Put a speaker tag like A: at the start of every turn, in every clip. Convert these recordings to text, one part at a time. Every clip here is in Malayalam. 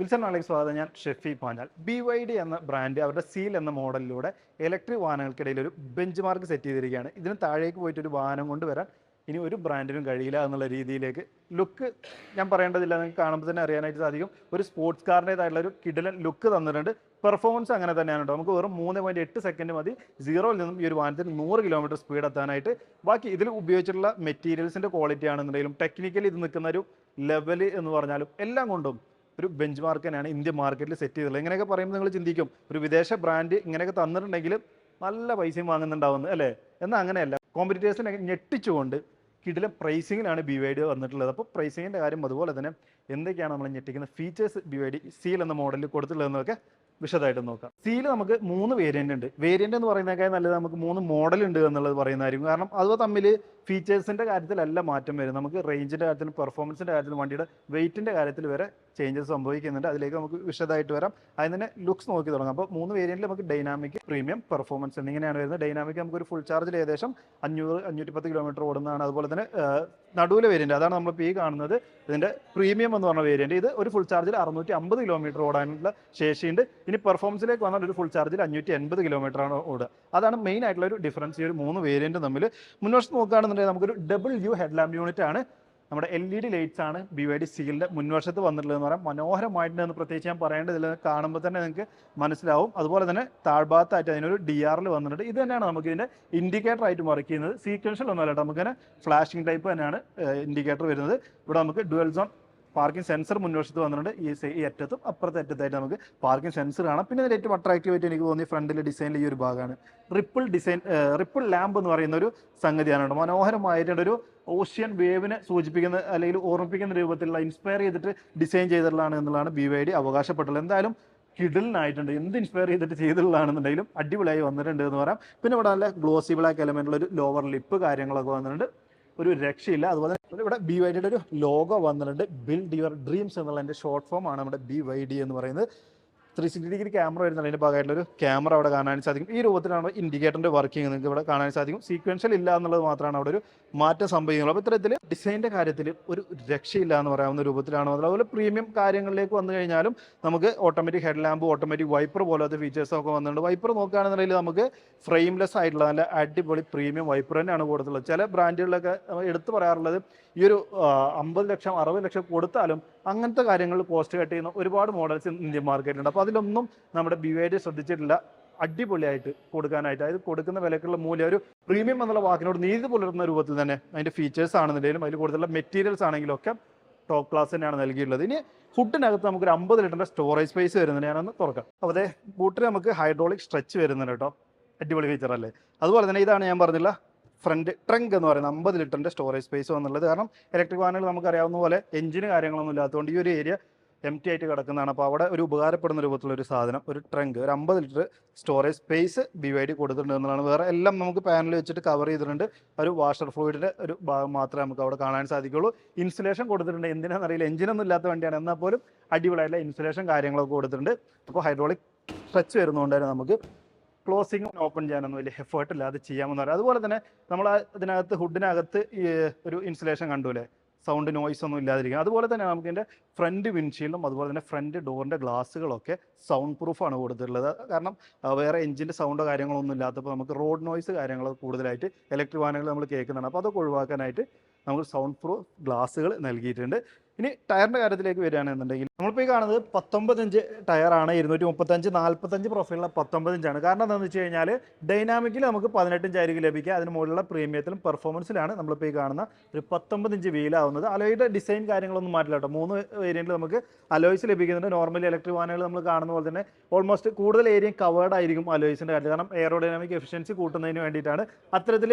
A: വിൽസൺ നാളേക്ക് സ്വാഗതം. ഞാൻ ഷെഫി പാഞ്ഞാൽ. BYD എന്ന ബ്രാൻഡ് അവരുടെ സീൽ എന്ന മോഡലിലൂടെ ഇലക്ട്രിക് വാഹനങ്ങൾക്കിടയിൽ ഒരു ബെഞ്ച് മാർക്ക് സെറ്റ് ചെയ്തിരിക്കുകയാണ്. ഇതിന് താഴേക്ക് പോയിട്ട് ഒരു വാഹനം കൊണ്ട് വരാൻ ഇനി ഒരു ബ്രാൻഡിനും കഴിയില്ല എന്നുള്ള രീതിയിലേക്ക് ലുക്ക് ഞാൻ പറയേണ്ടതില്ല, നിങ്ങൾക്ക് കാണുമ്പോൾ തന്നെ അറിയാനായിട്ട് സാധിക്കും. ഒരു സ്പോർട്സ് കാറിൻ്റെതായിട്ടുള്ള ഒരു കിടിലൻ ലുക്ക് തന്നിട്ടുണ്ട്. പെർഫോമൻസ് അങ്ങനെ തന്നെയാണ് കേട്ടോ. നമുക്ക് വെറും 3.8 സെക്കൻഡ് മതി സീറോയിൽ നിന്നും ഈ ഒരു വാഹനത്തിൽ 100 കിലോമീറ്റർ സ്പീഡ് എത്താനായിട്ട്. ബാക്കി ഇതിൽ ഉപയോഗിച്ചിട്ടുള്ള മെറ്റീരിയൽസിൻ്റെ ക്വാളിറ്റി ആണെന്നുണ്ടെങ്കിലും ടെക്നിക്കലി ഇത് നിൽക്കുന്ന ഒരു ലെവൽ എന്ന് പറഞ്ഞാലും എല്ലാം കൊണ്ടും ഒരു ബെഞ്ച് മാർക്ക് തന്നെയാണ് ഇന്ത്യൻ മാർക്കറ്റിൽ സെറ്റ് ചെയ്തിട്ടുള്ളത്. ഇങ്ങനെയൊക്കെ പറയുമ്പോൾ നിങ്ങൾ ചിന്തിക്കും ഒരു വിദേശ ബ്രാൻഡ് ഇങ്ങനെയൊക്കെ തന്നിട്ടുണ്ടെങ്കിൽ നല്ല പൈസയും വാങ്ങുന്നുണ്ടാവുന്നത് അല്ലേ. എന്നാൽ അങ്ങനെയല്ല, കോമ്പറ്റീറ്റേഴ്സിനെ ഞെട്ടിച്ചുകൊണ്ട് കിടിലം പ്രൈസിങ്ങിലാണ് BYD വന്നിട്ടുള്ളത്. അപ്പോൾ പ്രൈസിങ്ങിൻ്റെ കാര്യം അതുപോലെ തന്നെ എന്തൊക്കെയാണ് നമ്മൾ ഞെട്ടിക്കുന്ന ഫീച്ചേഴ്സ് BYD സീൽ എന്ന മോഡലിൽ കൊടുത്തിട്ടുള്ളതെന്നൊക്കെ വിശദമായിട്ട് നോക്കാം. സീൽ നമുക്ക് 3 വേരിയൻ്റ് ഉണ്ട്. വേരിയൻ്റ് എന്ന് പറയുന്നതിനേക്കാൾ നല്ലത് നമുക്ക് 3 മോഡൽ ഉണ്ട് എന്നുള്ളത് പറയുന്നതായിരിക്കും. കാരണം അത് തമ്മിൽ ഫീച്ചേഴ്സിൻ്റെ കാര്യത്തിലല്ല മാറ്റം വരും. നമുക്ക് റേഞ്ചിൻ്റെ കാര്യത്തിലും പെർഫോമൻസിൻ്റെ കാര്യത്തിലും വണ്ടിയുടെ വെയിറ്റിൻ്റെ കാര്യത്തിൽ വരെ ചേഞ്ചസ് സംഭവിക്കുന്നുണ്ട്. അതിലേക്ക് നമുക്ക് വിശദമായിട്ട് വരാം. അതിന് തന്നെ ലുക്സ് നോക്കി തുടങ്ങാം. അപ്പോൾ 3 വേരിയൻറ്റിൽ നമുക്ക് ഡൈനാമിക്, പ്രീമിയം, പെർഫോമൻസ് എന്നിങ്ങനെയാണ് വരുന്നത്. ഡൈനാമിക് നമുക്കൊരു ഫുൾ ചാർജിൽ ഏകദേശം 500-510 കിലോമീറ്റർ ഓടുന്നതാണ്. അതുപോലെ തന്നെ നടുവിലെ വേരിയൻറ്റ് അതാണ് നമ്മളിപ്പോൾ ഈ കാണുന്നത്. ഇതിൻ്റെ പ്രീമിയം എന്ന് പറഞ്ഞ വേരിയൻറ്റ് ഇത് ഒരു ഫുൾ ചാർജിൽ 650 കിലോമീറ്റർ ഓടാനുള്ള ശേഷിയുണ്ട്. ഇനി പെർഫോമൻസിലേക്ക് വന്നാൽ ഒരു ഫുൾ ചാർജിൽ 580 കിലോമീറ്ററാണ് ഓടുക. അതാണ് മെയിൻ ആയിട്ടുള്ള ഒരു ഡിഫറൻസ് ഈ ഒരു 3 വേരിയൻറ്റ് തമ്മിൽ. മുൻവശത്ത് നോക്കുകയാണെന്നുണ്ടെങ്കിൽ നമുക്കൊരു double view head lamp unit ആണ്. നമ്മുടെ LED ലൈറ്റ്സ് ആണ് BYD സീലിൻ്റെ മുൻവശത്ത് വന്നിട്ടുള്ളതെന്ന് പറയാം. മനോഹരമായിട്ടുണ്ട്. പ്രത്യേകിച്ച് ഞാൻ പറയേണ്ടതില്ല, കാണുമ്പോൾ തന്നെ നിങ്ങൾക്ക് മനസ്സിലാവും. അതുപോലെ തന്നെ താഴ്ഭാഗത്തായിട്ട് അതിനൊരു DRL വന്നിട്ടുണ്ട്. ഇത് തന്നെയാണ് നമുക്ക് ഇതിൻ്റെ ഇൻഡിക്കേറ്റർ ആയിട്ട് വർക്ക് ചെയ്യുന്നത്. സീക്വൻഷ്യൽ ഒന്നുമല്ല കേട്ടോ, നമുക്കിങ്ങനെ ഫ്ലാഷിംഗ് ടൈപ്പ് തന്നെയാണ് ഇൻഡിക്കേറ്റർ വരുന്നത്. ഇവിടെ നമുക്ക് ഡുവൽ സോൺ പാർക്കിംഗ് സെൻസർ മുൻവശത്ത് വന്നിട്ടുണ്ട്. ഈ അറ്റത്തും അപ്പുറത്തെ അറ്റത്തായിട്ട് നമുക്ക് പാർക്കിംഗ് സെൻസർ കാണാം. പിന്നെ ഇതിൽ ഏറ്റവും അട്രാക്റ്റീവായിട്ട് എനിക്ക് തോന്നി ഫ്രണ്ടിലെ ഡിസൈനിൽ ഈ ഒരു ഭാഗമാണ്. റിപ്പിൾ ലാമ്പ് എന്ന് പറയുന്ന ഒരു സംഗതിയാണ്. മനോഹരമായിട്ടൊരു ഓഷ്യൻ വേവിനെ സൂചിപ്പിക്കുന്ന അല്ലെങ്കിൽ ഓർമ്മിപ്പിക്കുന്ന രൂപത്തിലുള്ള ഇൻസ്പയർ ചെയ്തിട്ട് ഡിസൈൻ ചെയ്തിട്ടുള്ളതാണ് എന്നുള്ളതാണ് BYD അവകാശപ്പെട്ടുള്ളത്. എന്തായാലും കിഡിലിനായിട്ടുണ്ട്. എന്ത് ഇൻസ്പയർ ചെയ്തിട്ട് ചെയ്തിട്ടുള്ളതാണെന്നുണ്ടെങ്കിലും അടിപൊളിയായി വന്നിട്ടുണ്ട് എന്ന് പറയാം. പിന്നെ ഇവിടെ നല്ല ഗ്ലോസി ബ്ലാക്ക് എലമെന്റുള്ള ഒരു ലോവർ ലിപ്പ് കാര്യങ്ങളൊക്കെ വന്നിട്ടുണ്ട്. ഒരു രക്ഷയില്ല. അതുപോലെ ഇവിടെ BYDയുടെ ഒരു ലോഗോ വന്നിട്ടുണ്ട്. ബിൽഡ് യുവർ ഡ്രീംസ് എന്നുള്ളതിൻ്റെ ഷോർട്ട് ഫോം ആണ് നമ്മുടെ BYD എന്ന് പറയുന്നത്. 360 ഡിഗ്രി ക്യാമറ വരുന്നുണ്ട്. അതിൻ്റെ ഭാഗമായിട്ടുള്ളൊരു ക്യാമറ അവിടെ കാണാൻ സാധിക്കും. ഈ രൂപത്തിലാണ് ഇൻഡിക്കേറ്ററിൻ്റെ വർക്കിംഗ് നിങ്ങൾക്ക് ഇവിടെ കാണാൻ സാധിക്കും. സീക്വൻഷ്യൽ ഇല്ല എന്നുള്ളത് മാത്രമാണ് അവിടെ ഒരു മാറ്റം സംഭവിക്കുന്നത്. അപ്പോൾ ഇത്തരത്തിൽ ഡിസൈൻ്റെ കാര്യത്തിൽ ഒരു രക്ഷയില്ല എന്ന് പറയാവുന്ന രൂപത്തിലാണ്. അതുപോലെ പ്രീമിയം കാര്യങ്ങളിലേക്ക് വന്നു കഴിഞ്ഞാലും നമുക്ക് automatic head lamp, automatic wiper പോലത്തെ ഫീച്ചേഴ്സൊക്കെ വന്നിട്ടുണ്ട്. വൈപ്പർ നോക്കുകയാണെന്നുണ്ടെങ്കിൽ നമുക്ക് ഫ്രെയിംലെസ് ആയിട്ടുള്ള നല്ല അടിപൊളി പ്രീമിയം വൈപ്പർ തന്നെയാണ് കൊടുത്തുള്ളത്. ചില ബ്രാൻഡുകളിലൊക്കെ എടുത്തു പറയാറുള്ളത് ഈ ഒരു 50 ലക്ഷം 60 ലക്ഷം കൊടുത്താലും അങ്ങനത്തെ കാര്യങ്ങളിൽ കോസ്റ്റ് കട്ട് ചെയ്യുന്ന ഒരുപാട് മോഡൽസ് ഇന്ത്യൻ മാർക്കറ്റിലുണ്ട്. അപ്പോൾ അതിലൊന്നും നമ്മുടെ BYD ശ്രദ്ധിച്ചിട്ടില്ല അടിപൊളിയായിട്ട് കൊടുക്കാനായിട്ട്. അതായത് കൊടുക്കുന്ന വിലക്കുള്ള മൂല്യം ഒരു പ്രീമിയം എന്നുള്ള വാക്കിനോട് നീതി പുലർത്തുന്ന രൂപത്തിൽ തന്നെ അതിൻ്റെ ഫീച്ചേഴ്സ് ആണെന്നുണ്ടെങ്കിലും അതിൽ കൊടുത്തുള്ള മെറ്റീരിയൽസ് ആണെങ്കിലും ഒക്കെ ടോപ്പ് ക്ലാസ് തന്നെയാണ് നൽകിയിട്ടുള്ളത്. ഇനി ഫുഡിനകത്ത് നമുക്കൊരു 50 ലിറ്ററിൻ്റെ സ്റ്റോറേജ് സ്പേസ് വരുന്നുണ്ട്. ഞാനൊന്ന് തുറക്കാം. അപ്പോൾ അതേ ബൂട്ടിൽ നമുക്ക് ഹൈഡ്രോളിക് സ്ട്രെച്ച് വരുന്നുണ്ട് കേട്ടോ. അടിപൊളി ഫീച്ചർ അല്ലേ. അതുപോലെ തന്നെ ഇതാണ് ഞാൻ പറഞ്ഞില്ല ഫ്രണ്ട് ട്രങ്ക് എന്ന് പറയുന്നത് 50 ലിറ്ററിൻ്റെ സ്റ്റോറേജ് സ്പേസ് വന്നുള്ളത്. കാരണം ഇലക്ട്രിക് വാഹനങ്ങൾ നമുക്കറിയാവുന്ന പോലെ എഞ്ചിന് കാര്യങ്ങളൊന്നും ഇല്ലാത്തതുകൊണ്ട് ഈ ഒരു ഏരിയ എംറ്റി ആയിട്ട് കിടക്കുന്നതാണ്. അപ്പോൾ അവിടെ ഒരു ഉപകാരപ്പെടുന്ന രൂപത്തിലുള്ള ഒരു സാധനം, ഒരു ട്രങ്ക്, ഒരു 50 ലിറ്റർ സ്റ്റോറേജ് സ്പേസ് BYD കൊടുത്തിട്ടുണ്ട് എന്നുള്ളതാണ്. വേറെ എല്ലാം നമുക്ക് പാനൽ വെച്ചിട്ട് കവർ ചെയ്തിട്ടുണ്ട്. ഒരു വാഷർ ഫ്ലൂയിഡിൻ്റെ ഒരു ഭാഗം മാത്രമേ നമുക്ക് അവിടെ കാണാൻ സാധിക്കുള്ളൂ. ഇൻസുലേഷൻ കൊടുത്തിട്ടുണ്ട്. എന്തിനാണെന്നറിയില്ല, എഞ്ചിനൊന്നും ഇല്ലാത്ത വണ്ടിയാണ്, എന്നാൽ പോലും അടിപൊളിയായിട്ടുള്ള ഇൻസുലേഷൻ കാര്യങ്ങളൊക്കെ കൊടുത്തിട്ടുണ്ട്. അപ്പോൾ ഹൈഡ്രോളിക് സ്ട്രെച്ച് വരുന്നതുകൊണ്ട് നമുക്ക് ക്ലോസിങ് ഓപ്പൺ ചെയ്യാനൊന്നും വലിയ എഫേർട്ട് ഇല്ലാതെ ചെയ്യാമെന്ന് പറയാം. അതുപോലെ തന്നെ നമ്മൾ അതിനകത്ത് ഹുഡിനകത്ത് ഈ ഒരു ഇൻസുലേഷൻ കണ്ടൂലേ, സൗണ്ട് നോയ്സ് ഒന്നും ഇല്ലാതിരിക്കുക. അതുപോലെ തന്നെ നമുക്ക് ഇതിൻ്റെ ഫ്രണ്ട് വിൻഷീൽഡും അതുപോലെ തന്നെ ഫ്രണ്ട് ഡോറിൻ്റെ ഗ്ലാസ്സുകളൊക്കെ സൗണ്ട് പ്രൂഫാണ് കൊടുത്തിട്ടുള്ളത്. കാരണം വേറെ എഞ്ചിൻ്റെ സൗണ്ടോ കാര്യങ്ങളൊന്നും ഇല്ലാത്തപ്പോൾ നമുക്ക് റോഡ് നോയ്സ് കാര്യങ്ങൾ കൂടുതലായിട്ട് ഇലക്ട്രിക് വാഹനങ്ങൾ നമ്മൾ കേൾക്കുന്നതാണ്. അപ്പോൾ അതൊക്കെ ഒഴിവാക്കാനായിട്ട് നമുക്ക് സൗണ്ട് പ്രൂഫ് ഗ്ലാസ്സുകൾ നൽകിയിട്ടുണ്ട്. ഇനി ടയറിൻ്റെ കാര്യത്തിലേക്ക് വരികയാണെന്നുണ്ടെങ്കിൽ നമ്മളിപ്പോൾ ഈ കാണുന്നത് 19 ഇഞ്ച് ടയറാണ്. 235/45 പ്രൊഫൈലുള്ള 19 ഇഞ്ചാണ്. കാരണം എന്താണെന്ന് വെച്ച് കഴിഞ്ഞാൽ ഡൈനാമിക്കിൽ നമുക്ക് 18 ഇഞ്ചായിരിക്കും ലഭിക്കുക. അതിന് മുകളിലുള്ള പ്രീമിയത്തിലും പെർഫോമൻസിലാണ് നമ്മളിപ്പോൾ ഈ കാണുന്ന ഒരു 19 ഇഞ്ച് വീലാവുന്നത്. അലോയുടെ ഡിസൈൻ കാര്യങ്ങളൊന്നും മാറ്റില്ല കേട്ടോ. 3 വേരിയൻറ്റിൽ നമുക്ക് അലോയ്സ് ലഭിക്കുന്നുണ്ട്. നോർമലി ഇലക്ട്രിക് വാഹനങ്ങൾ നമ്മൾ കാണുന്ന പോലെ തന്നെ ഓൾമോസ്റ്റ് കൂടുതൽ ഏരിയയും കവേർഡ് ആയിരിക്കും അലോയ്സിൻ്റെ കാര്യത്തിൽ. കാരണം എയറോഡൈനാമിക് എഫിഷ്യൻസി കൂട്ടുന്നതിന് വേണ്ടിയിട്ടാണ് അത്തരത്തിൽ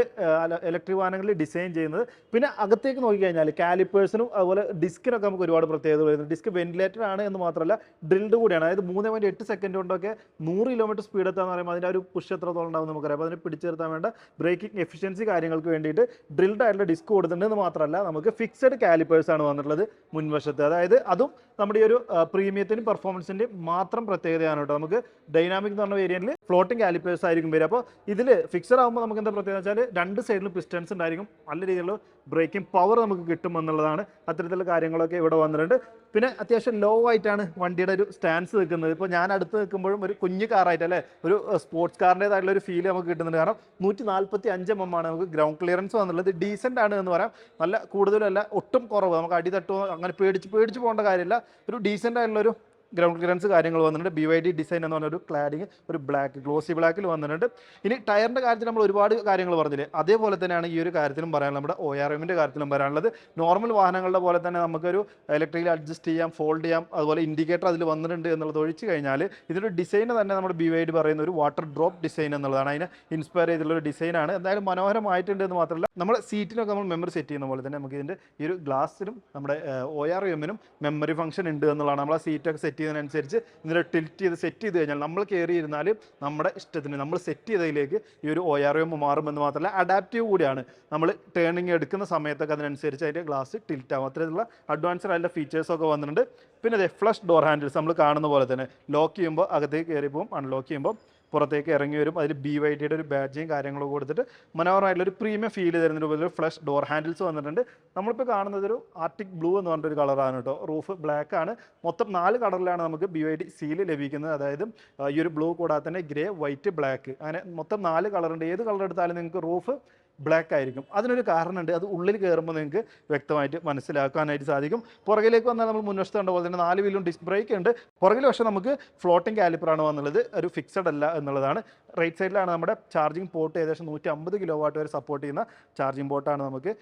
A: ഇലക്ട്രിക് വാഹനങ്ങളിൽ ഡിസൈൻ ചെയ്യുന്നത്. പിന്നെ അകത്തേക്ക് നോക്കിക്കഴിഞ്ഞാൽ കാലിപ്പേഴ്സിനും അതുപോലെ ഡിസ്കിനൊക്കെ നമുക്ക് ഒരുപാട് പ്രത്യേകത വരുന്നത്. ഡിസ്ക് വെന്റിലേറ്റർ ആണ് എന്ന് മാത്രമല്ല ഡ്രിൽഡ് കൂടിയാണ്. അതായത് 3.8 സെക്കൻഡ് കൊണ്ടൊക്കെ 100 കിലോമീറ്റർ സ്പീഡ് എത്താന്ന് പറയുമ്പോൾ അതിൻ്റെ ഒരു പുഷ് എത്രത്തോളം ഉണ്ടാവും നമുക്കറിയാം. അപ്പോൾ അതിനെ പിടിച്ചെടുത്താൻ വേണ്ട ബ്രേക്കിംഗ് എഫിഷ്യൻസി കാര്യങ്ങൾക്ക് വേണ്ടിയിട്ട് ഡ്രിൽഡ് ആയിട്ടുള്ള ഡിസ്ക് കൊടുത്തിട്ടുണ്ടെന്ന് മാത്രമല്ല നമുക്ക് ഫിക്സഡ് കാലിപ്പേഴ്സ് ആണ് വന്നിട്ടുള്ളത് മുൻവശത്ത്. അതായത് അതും നമ്മുടെ ഈ ഒരു പ്രീമിയത്തിനും പെർഫോമൻസിൻ്റെയും മാത്രം പ്രത്യേകതയാണ് കേട്ടോ. നമുക്ക് ഡൈനാമിക് എന്ന് പറഞ്ഞ വേരിയൻറ്റിൽ ഫ്ലോട്ടിംഗ് കാലിപ്പേഴ്സ് ആയിരിക്കും വരിക. അപ്പോൾ ഇതിൽ ഫിക്സഡ് ആകുമ്പോൾ നമുക്ക് എന്താ പ്രത്യേകത വെച്ചാൽ 2 സൈഡിലും പിസ്റ്റൻസ് ഉണ്ടായിരിക്കും. നല്ല രീതിയിലുള്ള ബ്രേക്കിംഗ് പവർ നമുക്ക് കിട്ടുമെന്നുള്ളതാണ്. അത്തരത്തിലുള്ള കാര്യങ്ങളൊക്കെ ഇവിടെ വന്നിട്ടുണ്ട്. പിന്നെ അത്യാവശ്യം ലോ ആയിട്ടാണ് വണ്ടിയുടെ ഒരു സ്റ്റാൻസ് നിൽക്കുന്നത്. ഇപ്പോൾ ഞാൻ അടുത്ത് നിൽക്കുമ്പോഴും ഒരു കുഞ്ഞു കാറായിട്ട് അല്ലേ, ഒരു സ്പോർട്സ് കാറിൻ്റെതായിട്ടുള്ള ഒരു ഫീൽ നമുക്ക് കിട്ടുന്നുണ്ട്. കാരണം 145 mm ആണ് നമുക്ക് ഗ്രൗണ്ട് ക്ലിയറൻസ് വന്നുള്ളത്. ഡീസൻ്റ് ആണ് എന്ന് പറയാം. നല്ല കൂടുതലല്ല, ഒട്ടും കുറവ്. നമുക്ക് അടി തട്ടുമോ അങ്ങനെ പേടിച്ച് പോകേണ്ട കാര്യമില്ല. ഒരു ഡീസൻ്റ് ആയിട്ടുള്ളൊരു ഗ്രൗണ്ട് ക്ലിയറൻസ് കാര്യങ്ങൾ വന്നിട്ടുണ്ട്. BYD ഡിസൈൻ എന്ന് പറഞ്ഞൊരു ക്ലാഡിങ് ഒരു ബ്ലാക്ക് ഗ്ലോസി ബ്ലാക്കിൽ വന്നിട്ടുണ്ട്. ഇനി ടയറിൻ്റെ കാര്യത്തിൽ നമ്മൾ ഒരുപാട് കാര്യങ്ങൾ പറഞ്ഞില്ലേ, അതേപോലെ തന്നെയാണ് ഈ ഒരു കാര്യത്തിലും പറയാനുള്ളത്. നമ്മുടെ ORMൻ്റെ കാര്യത്തിലും പറയാനുള്ളത്. നോർമൽ വാഹനങ്ങളുടെ പോലെ തന്നെ നമുക്കൊരു ഇലക്ട്രിക്കൽ അഡ്ജസ്റ്റ് ചെയ്യാം, ഫോൾഡ് ചെയ്യാം, അതുപോലെ ഇൻഡിക്കേറ്റർ അതിൽ വന്നിട്ടുണ്ട് എന്നുള്ളത് ഒഴിച്ച് കഴിഞ്ഞാൽ ഇതിൻ്റെ ഡിസൈൻ തന്നെ നമ്മുടെ BYD പറയുന്ന ഒരു വാട്ടർ ഡ്രോപ്പ് ഡിസൈൻ എന്നുള്ളതാണ്. അതിനെ ഇൻസ്പയർ ചെയ്തിട്ടുള്ളൊരു ഡിസൈനാണ്. എന്തായാലും മനോഹരമായിട്ടുണ്ട് എന്ന് മാത്രമല്ല, നമ്മുടെ സീറ്റിനൊക്കെ നമ്മൾ മെമ്മറി സെറ്റ് ചെയ്യുന്ന പോലെ തന്നെ നമുക്ക് ഇതിൻ്റെ ഈ ഒരു ഗ്ലാസ്സിനും നമ്മുടെ ORMനും മെമ്മറി ഫംഗ്ഷൻ ഉണ്ട് എന്നുള്ളതാണ്. നമ്മൾ ആ സീറ്റൊക്കെ സെറ്റ് ചെയ്യുന്നതിനനുസരിച്ച് ഇതിനെ ടിൽറ്റ് ചെയ്ത് സെറ്റ് ചെയ്ത് കഴിഞ്ഞാൽ നമ്മൾ കയറിയിരുന്നാൽ നമ്മുടെ ഇഷ്ടത്തിന് നമ്മൾ സെറ്റ് ചെയ്തതിലേക്ക് ഈ ഒരു ORM മാറുമെന്ന് മാത്രമല്ല അഡാപ്റ്റീവ് കൂടിയാണ്. നമ്മൾ ടേണിങ് എടുക്കുന്ന സമയത്തൊക്കെ അതിനനുസരിച്ച് അതിൻ്റെ ഗ്ലാസ് ടിൽറ്റ് ആവും. അത്തരത്തിലുള്ള അഡ്വാൻസ്ഡ് ആയിട്ടുള്ള ഫീച്ചേഴ്സൊക്കെ വന്നിട്ടുണ്ട്. പിന്നെ അതെ ഫ്ലഷ് ഡോർ ഹാൻഡിൽസ് നമ്മൾ കാണുന്ന പോലെ തന്നെ ലോക്ക് ചെയ്യുമ്പോൾ അകത്തേക്ക് കയറി പോകും, അൺലോക്ക് ചെയ്യുമ്പോൾ പുറത്തേക്ക് ഇറങ്ങി വരും. അതിൽ BYDയുടെ ഒരു ബാഡ്ജിയും കാര്യങ്ങളും കൊടുത്തിട്ട് മനോഹരമായിട്ടുള്ളൊരു പ്രീമിയം ഫീൽ തരുന്ന രൂപത്തിൽ ഫ്ലഷ് ഡോർ ഹാൻഡിൽസ് വന്നിട്ടുണ്ട്. നമ്മളിപ്പോൾ കാണുന്നത് ഒരു ആർട്ടിക് ബ്ലൂ എന്ന് പറഞ്ഞൊരു കളറാണ് കേട്ടോ. റൂഫ് ബ്ലാക്ക് ആണ്. മൊത്തം 4 കളറിലാണ് നമുക്ക് BYD സീല് ലഭിക്കുന്നത്. അതായത് ഈ ഒരു ബ്ലൂ കൂടാതെ തന്നെ ഗ്രേ, വൈറ്റ്, ബ്ലാക്ക്, അങ്ങനെ മൊത്തം 4 കളറുണ്ട്. ഏത് കളർ എടുത്താലും നിങ്ങൾക്ക് റൂഫ് ബ്ലാക്ക് ആയിരിക്കും. അതിനൊരു കാരണമുണ്ട്. അത് ഉള്ളിൽ കയറുമ്പോൾ നിങ്ങൾക്ക് വ്യക്തമായിട്ട് മനസ്സിലാക്കാനായിട്ട് സാധിക്കും. പുറകിലേക്ക് വന്നാൽ നമ്മൾ മുൻവശത്ത് കണ്ട പോലെ തന്നെ 4 വീലും ഡിസ്ക് ബ്രേക്ക് ഉണ്ട്. പുറകിൽ പക്ഷേ നമുക്ക് ഫ്ലോട്ടിംഗ് കാലിപ്പറാണ് വന്നുള്ളത്, ഒരു ഫിക്സഡ് അല്ല എന്നുള്ളതാണ്. റൈറ്റ് സൈഡിലാണ് നമ്മുടെ ചാർജിങ് പോർട്ട്. ഏകദേശം 150 kW വരെ സപ്പോർട്ട് ചെയ്യുന്ന ചാർജിങ് പോർട്ടാണ് നമുക്ക്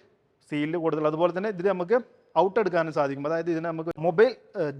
A: സീലിൽ കൊടുത്തുള്ളത്. അതുപോലെ തന്നെ ഇതിൽ നമുക്ക് ഔട്ട് എടുക്കാനും സാധിക്കും. അതായത് ഇതിന് നമുക്ക് മൊബൈൽ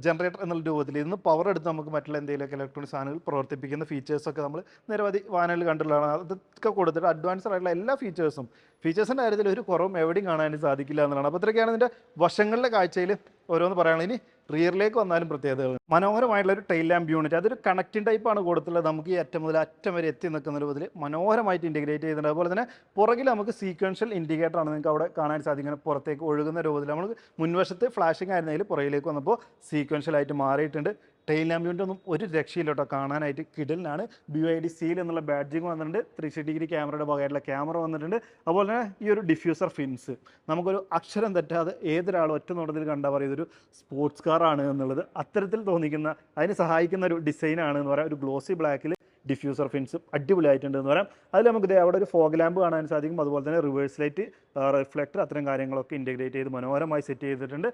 A: ജനറേറ്റർ എന്നുള്ള രൂപത്തിൽ ഇതിന് പവർ എടുത്ത് നമുക്ക് മറ്റുള്ള എന്തെങ്കിലുമൊക്കെ ഇലക്ട്രോണിക് സാധനങ്ങൾ പ്രവർത്തിപ്പിക്കുന്ന ഫീച്ചേഴ്സൊക്കെ നമ്മൾ നിരവധി വാഹനങ്ങളിൽ കണ്ടിട്ടുള്ളതാണ്. അതൊക്കെ കൊടുത്തിട്ട് അഡ്വാൻസ്ഡ് ആയിട്ടുള്ള എല്ലാ ഫീച്ചേഴ്സിൻ്റെ കാര്യത്തിൽ ഒരു കുറവും എവിടെയും കാണാനും സാധിക്കില്ല എന്നുള്ളതാണ്. അപ്പോൾ ഇത്രയൊക്കെയാണ് ഇതിൻ്റെ വശങ്ങളിലെ കാഴ്ചയിൽ ഓരോന്ന് പറയാനുള്ളത്. ഇനി റിയറിലേക്ക് വന്നാലും പ്രത്യേകതകൾ. മനോഹരമായിട്ടുള്ള ഒരു ടെയിൽ ലാമ്പ് യൂണിറ്റ്, അതൊരു കണക്റ്റിംഗ് ടൈപ്പാണ് കൊടുത്തുള്ളത്. നമുക്ക് ഈ അറ്റം മുതൽ അറ്റം വരെ എത്തി നിൽക്കുന്ന രൂപത്തിൽ മനോഹരമായിട്ട് ഇൻറ്റിഗ്രേറ്റ് ചെയ്തിട്ടുണ്ട്. അതുപോലെ തന്നെ പുറകിൽ നമുക്ക് സീക്വൻഷ്യൽ ഇൻഡിക്കേറ്റർ ആണ് നിങ്ങൾക്ക് അവിടെ കാണാൻ സാധിക്കുന്നത്. പുറത്തേക്ക് ഒഴുകുന്ന രൂപത്തിൽ നമ്മൾ മുൻവശത്ത് ഫ്ലാഷിംഗ് ആയിരുന്നെങ്കിൽ പുറകിലേക്ക് വന്നപ്പോൾ സീക്വൻഷ്യലായിട്ട് മാറിയിട്ടുണ്ട്. ടെയിൽ ലാമ്പ് യൂണിറ്റ് ഒന്നും ഒരു രക്ഷയില്ല കേട്ടോ, കാണാനായിട്ട് കിടലിനാണ്. BYD സീൽ എന്നുള്ള ബാഡ്ജിങ് വന്നിട്ടുണ്ട്. 360 ക്യാമറയുടെ ഭാഗമായിട്ടുള്ള ക്യാമറ വന്നിട്ടുണ്ട്. അതുപോലെ തന്നെ ഈ ഒരു ഡിഫ്യൂസർ ഫിൻസ് നമുക്കൊരു അക്ഷരം തെറ്റാതെ ഏതൊരാളും ഒറ്റ നോട്ടത്തിൽ കണ്ടാൽ പറയും ഇതൊരു സ്പോർട്സ് കാറാണ് എന്നുള്ളത്. അത്തരത്തിൽ തോന്നിക്കുന്ന, അതിന് സഹായിക്കുന്ന ഒരു ഡിസൈനാണ് എന്ന് പറയാം. ഒരു ഗ്ലോസി ബ്ലാക്കിൽ ഡിഫ്യൂസർ ഫിൻസും അടിപൊളിയായിട്ടുണ്ട് എന്ന് പറയാം. അതിൽ നമുക്ക് അവിടെ ഒരു ഫോഗ് ലാമ്പ് കാണാൻ സാധിക്കും. അതുപോലെ തന്നെ റിവേഴ്സ് ലൈറ്റ്, റിഫ്ലക്ടർ, അത്തരം കാര്യങ്ങളൊക്കെ ഇൻറ്റഗ്രേറ്റ് ചെയ്ത് മനോഹരമായി സെറ്റ് ചെയ്തിട്ടുണ്ട്.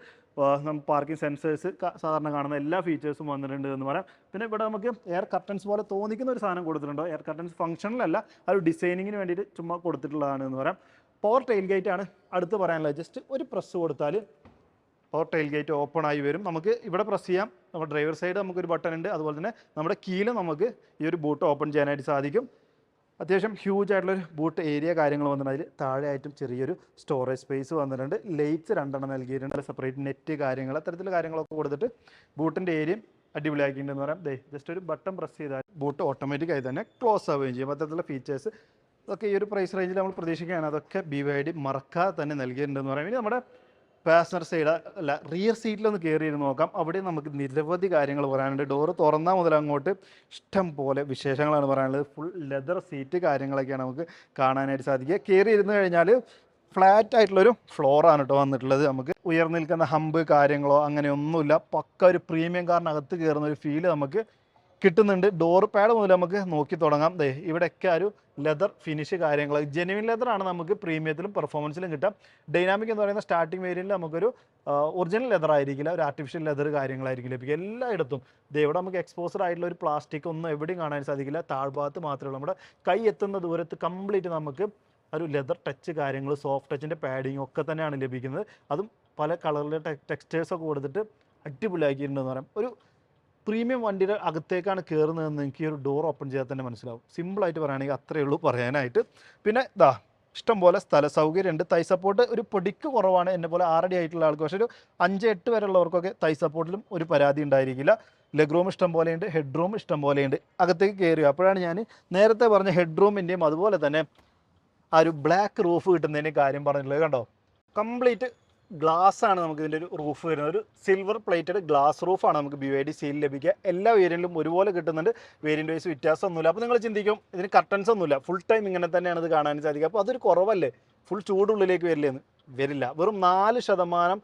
A: നമുക്ക് പാർക്കിംഗ് സെൻസേഴ്സ്, സാധാരണ കാണുന്ന എല്ലാ ഫീച്ചേഴ്സും വന്നിട്ടുണ്ട് എന്ന് പറയാം. പിന്നെ ഇവിടെ നമുക്ക് എയർ കർട്ടൻസ് പോലെ തോന്നിക്കുന്ന ഒരു സാധനം കൊടുത്തിട്ടുണ്ടോ. എയർ കർട്ടൻസ് ഫംഗ്ഷനിലല്ല, ആ ഒരു ഡിസൈനിങ്ങിന് വേണ്ടിയിട്ട് ചുമ്മാ കൊടുത്തിട്ടുള്ളതാണ് എന്ന് പറയാം. പവർ ടെയിൽ ഗേറ്റ് ആണ് അടുത്ത് പറയാനുള്ളത്. ജസ്റ്റ് ഒരു പ്രസ് കൊടുത്താൽ പവർ ടെയിൽ ഗേറ്റ് ഓപ്പൺ ആയി വരും. നമുക്ക് ഇവിടെ പ്രസ് ചെയ്യാം. നമ്മുടെ ഡ്രൈവർ സൈഡ് നമുക്കൊരു ബട്ടൺ ഉണ്ട്. അതുപോലെ തന്നെ നമ്മുടെ കീയിൽ നമുക്ക് ഈ ഒരു ബൂട്ട് ഓപ്പൺ ചെയ്യാനായിട്ട് സാധിക്കും. അത്യാവശ്യം ഹ്യൂജ് ആയിട്ടുള്ളൊരു ബൂട്ട് ഏരിയ കാര്യങ്ങൾ വന്നിട്ടുണ്ട്. അതിൽ താഴെയായിട്ടും ചെറിയൊരു സ്റ്റോറേജ് സ്പേസ് വന്നിട്ടുണ്ട്. ലൈറ്റ്സ് 2 നൽകിയിട്ടുണ്ട്. സെപ്പറേറ്റ് നെറ്റ് കാര്യങ്ങൾ, അത്തരത്തിലുള്ള കാര്യങ്ങളൊക്കെ കൊടുത്തിട്ട് ബൂട്ടിൻ്റെ ഏരിയയും അടിപൊളിയാക്കിയിട്ടുണ്ടെന്ന് പറയാം. ജസ്റ്റ് ഒരു ബട്ടൺ പ്രസ് ചെയ്താൽ ബൂട്ട് ഓട്ടോമാറ്റിക്കായി തന്നെ ക്ലോസ് ആവുകയും ചെയ്യും. അത്തരത്തിലുള്ള ഫീച്ചേഴ്സ് അതൊക്കെ ഈ ഒരു പ്രൈസ് റേഞ്ചിൽ നമ്മൾ പ്രതീക്ഷിക്കുകയാണ്. അതൊക്കെ BYD മറക്കാതെ തന്നെ നൽകിയിട്ടുണ്ടെന്ന് പറയാം. ഇനി നമ്മുടെ പാസഞ്ചർ സൈഡ് അല്ല, റിയർ സീറ്റിലൊന്ന് കയറിയിരുന്ന് നോക്കാം. അവിടെ നമുക്ക് നിരവധി കാര്യങ്ങൾ പറയാനുണ്ട്. ഡോറ് തുറന്നാൽ മുതൽ അങ്ങോട്ട് ഇഷ്ടം പോലെ വിശേഷങ്ങളാണ് പറയാനുള്ളത്. ഫുൾ ലെതർ സീറ്റ് കാര്യങ്ങളൊക്കെയാണ് നമുക്ക് കാണാനായിട്ട് സാധിക്കുക. കയറി ഇരുന്ന് കഴിഞ്ഞാൽ ഫ്ലാറ്റ് ആയിട്ടുള്ളൊരു ഫ്ലോറാണ് കേട്ടോ വന്നിട്ടുള്ളത്. നമുക്ക് ഉയർന്നു നിൽക്കുന്ന ഹമ്പ് കാര്യങ്ങളോ അങ്ങനെയൊന്നുമില്ല. പക്ക ഒരു പ്രീമിയം കാറിനകത്ത് കയറുന്ന ഒരു ഫീല് നമുക്ക് കിട്ടുന്നുണ്ട്. ഡോർ പാഡ് മുതൽ നമുക്ക് നോക്കി തുടങ്ങാം. ഇവിടെയൊക്കെ ഒരു ലെതർ ഫിനിഷ് കാര്യങ്ങൾ, ജെനുവിൻ ലെതറാണ് നമുക്ക് പ്രീമിയത്തിലും പെർഫോമൻസിലും കിട്ടാം. ഡൈനാമിക് എന്ന് പറയുന്ന സ്റ്റാർട്ടിംഗ് വേരിയൻറ്റിൽ നമുക്കൊരു ഒറിജിനൽ ലെതർ ആയിരിക്കില്ല, ഒരു ആർട്ടിഫിഷ്യൽ ലെതർ കാര്യങ്ങളായിരിക്കും ലഭിക്കുക. എല്ലായിടത്തും ഇവിടെ നമുക്ക് എക്സ്പോസർ ആയിട്ടുള്ള ഒരു പ്ലാസ്റ്റിക് ഒന്നും എവിടെയും കാണാൻ സാധിക്കില്ല. താഴ്ഭാഗത്ത് മാത്രമേ ഉള്ളൂ. നമ്മുടെ കൈ എത്തുന്ന ദൂരത്ത് കംപ്ലീറ്റ് നമുക്ക് ഒരു ലെതർ ടച്ച് കാര്യങ്ങൾ, സോഫ്റ്റ് ടച്ചിൻ്റെ പാഡിങ് ഒക്കെ തന്നെയാണ് ലഭിക്കുന്നത്. അതും പല കളറിലെ ടെക്സ്റ്റേഴ്സൊക്കെ കൊടുത്തിട്ട് അടിപൊളിയാക്കിയിട്ടുണ്ടെന്ന് പറയാം. ഒരു പ്രീമിയം വണ്ടിയുടെ അകത്തേക്കാണ് കയറുന്നതെന്ന് എനിക്ക് ഈ ഒരു ഡോർ ഓപ്പൺ ചെയ്താൽ തന്നെ മനസ്സിലാവും. സിമ്പിളായിട്ട് പറയുകയാണെങ്കിൽ അത്രയേ ഉള്ളൂ പറയാനായിട്ട്. പിന്നെ ഇഷ്ടംപോലെ സ്ഥല സൗകര്യമുണ്ട്. തൈ സപ്പോർട്ട് ഒരു പൊടിക്ക് കുറവാണ്. എന്നെ പോലെ 6 അടി ആയിട്ടുള്ള ആൾക്ക്, പക്ഷേ ഒരു 5-8 വരെ ഉള്ളവർക്കൊക്കെ തൈ സപ്പോർട്ടിലും ഒരു പരാതി ഉണ്ടായിരിക്കില്ല. ലെഗ് റൂം ഇഷ്ടം പോലെയുണ്ട്, ഹെഡ് റൂം ഇഷ്ടം പോലെയുണ്ട്. അകത്തേക്ക് കയറുക അപ്പോഴാണ് ഞാൻ നേരത്തെ പറഞ്ഞ ഹെഡ് റൂമിൻ്റെയും അതുപോലെ തന്നെ ആ ഒരു ബ്ലാക്ക് റൂഫ് കിട്ടുന്നതിൻ്റെ കാര്യം പറഞ്ഞിട്ടുള്ളത്. കണ്ടോ, കംപ്ലീറ്റ് ഗ്ലാസ് ആണ് നമുക്ക് ഇതിൻ്റെ ഒരു റൂഫ് വരുന്നത്. ഒരു സിൽവർ പ്ലേറ്റഡ് ഗ്ലാസ് റൂഫാണ് നമുക്ക് BYD സീൽ ലഭിക്കുക. എല്ലാ വേരിയൻറ്റിലും ഒരുപോലെ കിട്ടുന്നുണ്ട്. വേരിയൻ്റ് വൈസ് വ്യത്യാസമൊന്നുമില്ല. അപ്പോൾ നിങ്ങൾ ചിന്തിക്കും ഇതിന് കർട്ടൻസ് ഒന്നുമില്ല, ഫുൾ ടൈം ഇങ്ങനെ തന്നെയാണ് ഇത് കാണാൻ സാധിക്കുക. അപ്പോൾ അതൊരു കുറവല്ലേ, ഫുൾ ചൂടുള്ളിലേക്ക് വരില്ലെന്ന്? വരില്ല. വെറും 4%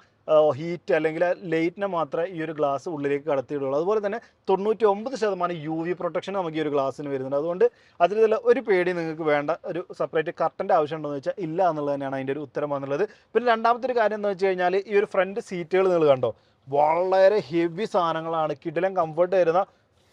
A: ഹീറ്റ് അല്ലെങ്കിൽ ലൈറ്റിനെ മാത്രമേ ഈ ഒരു ഗ്ലാസ് ഉള്ളിലേക്ക് കടത്തിയിടുള്ളൂ. അതുപോലെ തന്നെ 99% UV പ്രൊട്ടക്ഷൻ നമുക്ക് ഈ ഒരു ഗ്ലാസ്സിന് വരുന്നുണ്ട്. അതുകൊണ്ട് അതിൽ ഒരു പേടി നിങ്ങൾക്ക് വേണ്ട. ഒരു സെപ്പറേറ്റ് കർട്ടൻ്റെ ആവശ്യമുണ്ടോ എന്ന് വെച്ചാൽ ഇല്ല എന്നുള്ളത് തന്നെയാണ് അതിൻ്റെ ഒരു ഉത്തരം വന്നുള്ളത്. പിന്നെ രണ്ടാമത്തെ ഒരു കാര്യം എന്ന് വെച്ച് കഴിഞ്ഞാൽ ഈ ഒരു ഫ്രണ്ട് സീറ്റുകൾ നിങ്ങൾ കണ്ടോ, വളരെ ഹെവി സാധനങ്ങളാണ്. കിടിലം കംഫർട്ട് തരുന്ന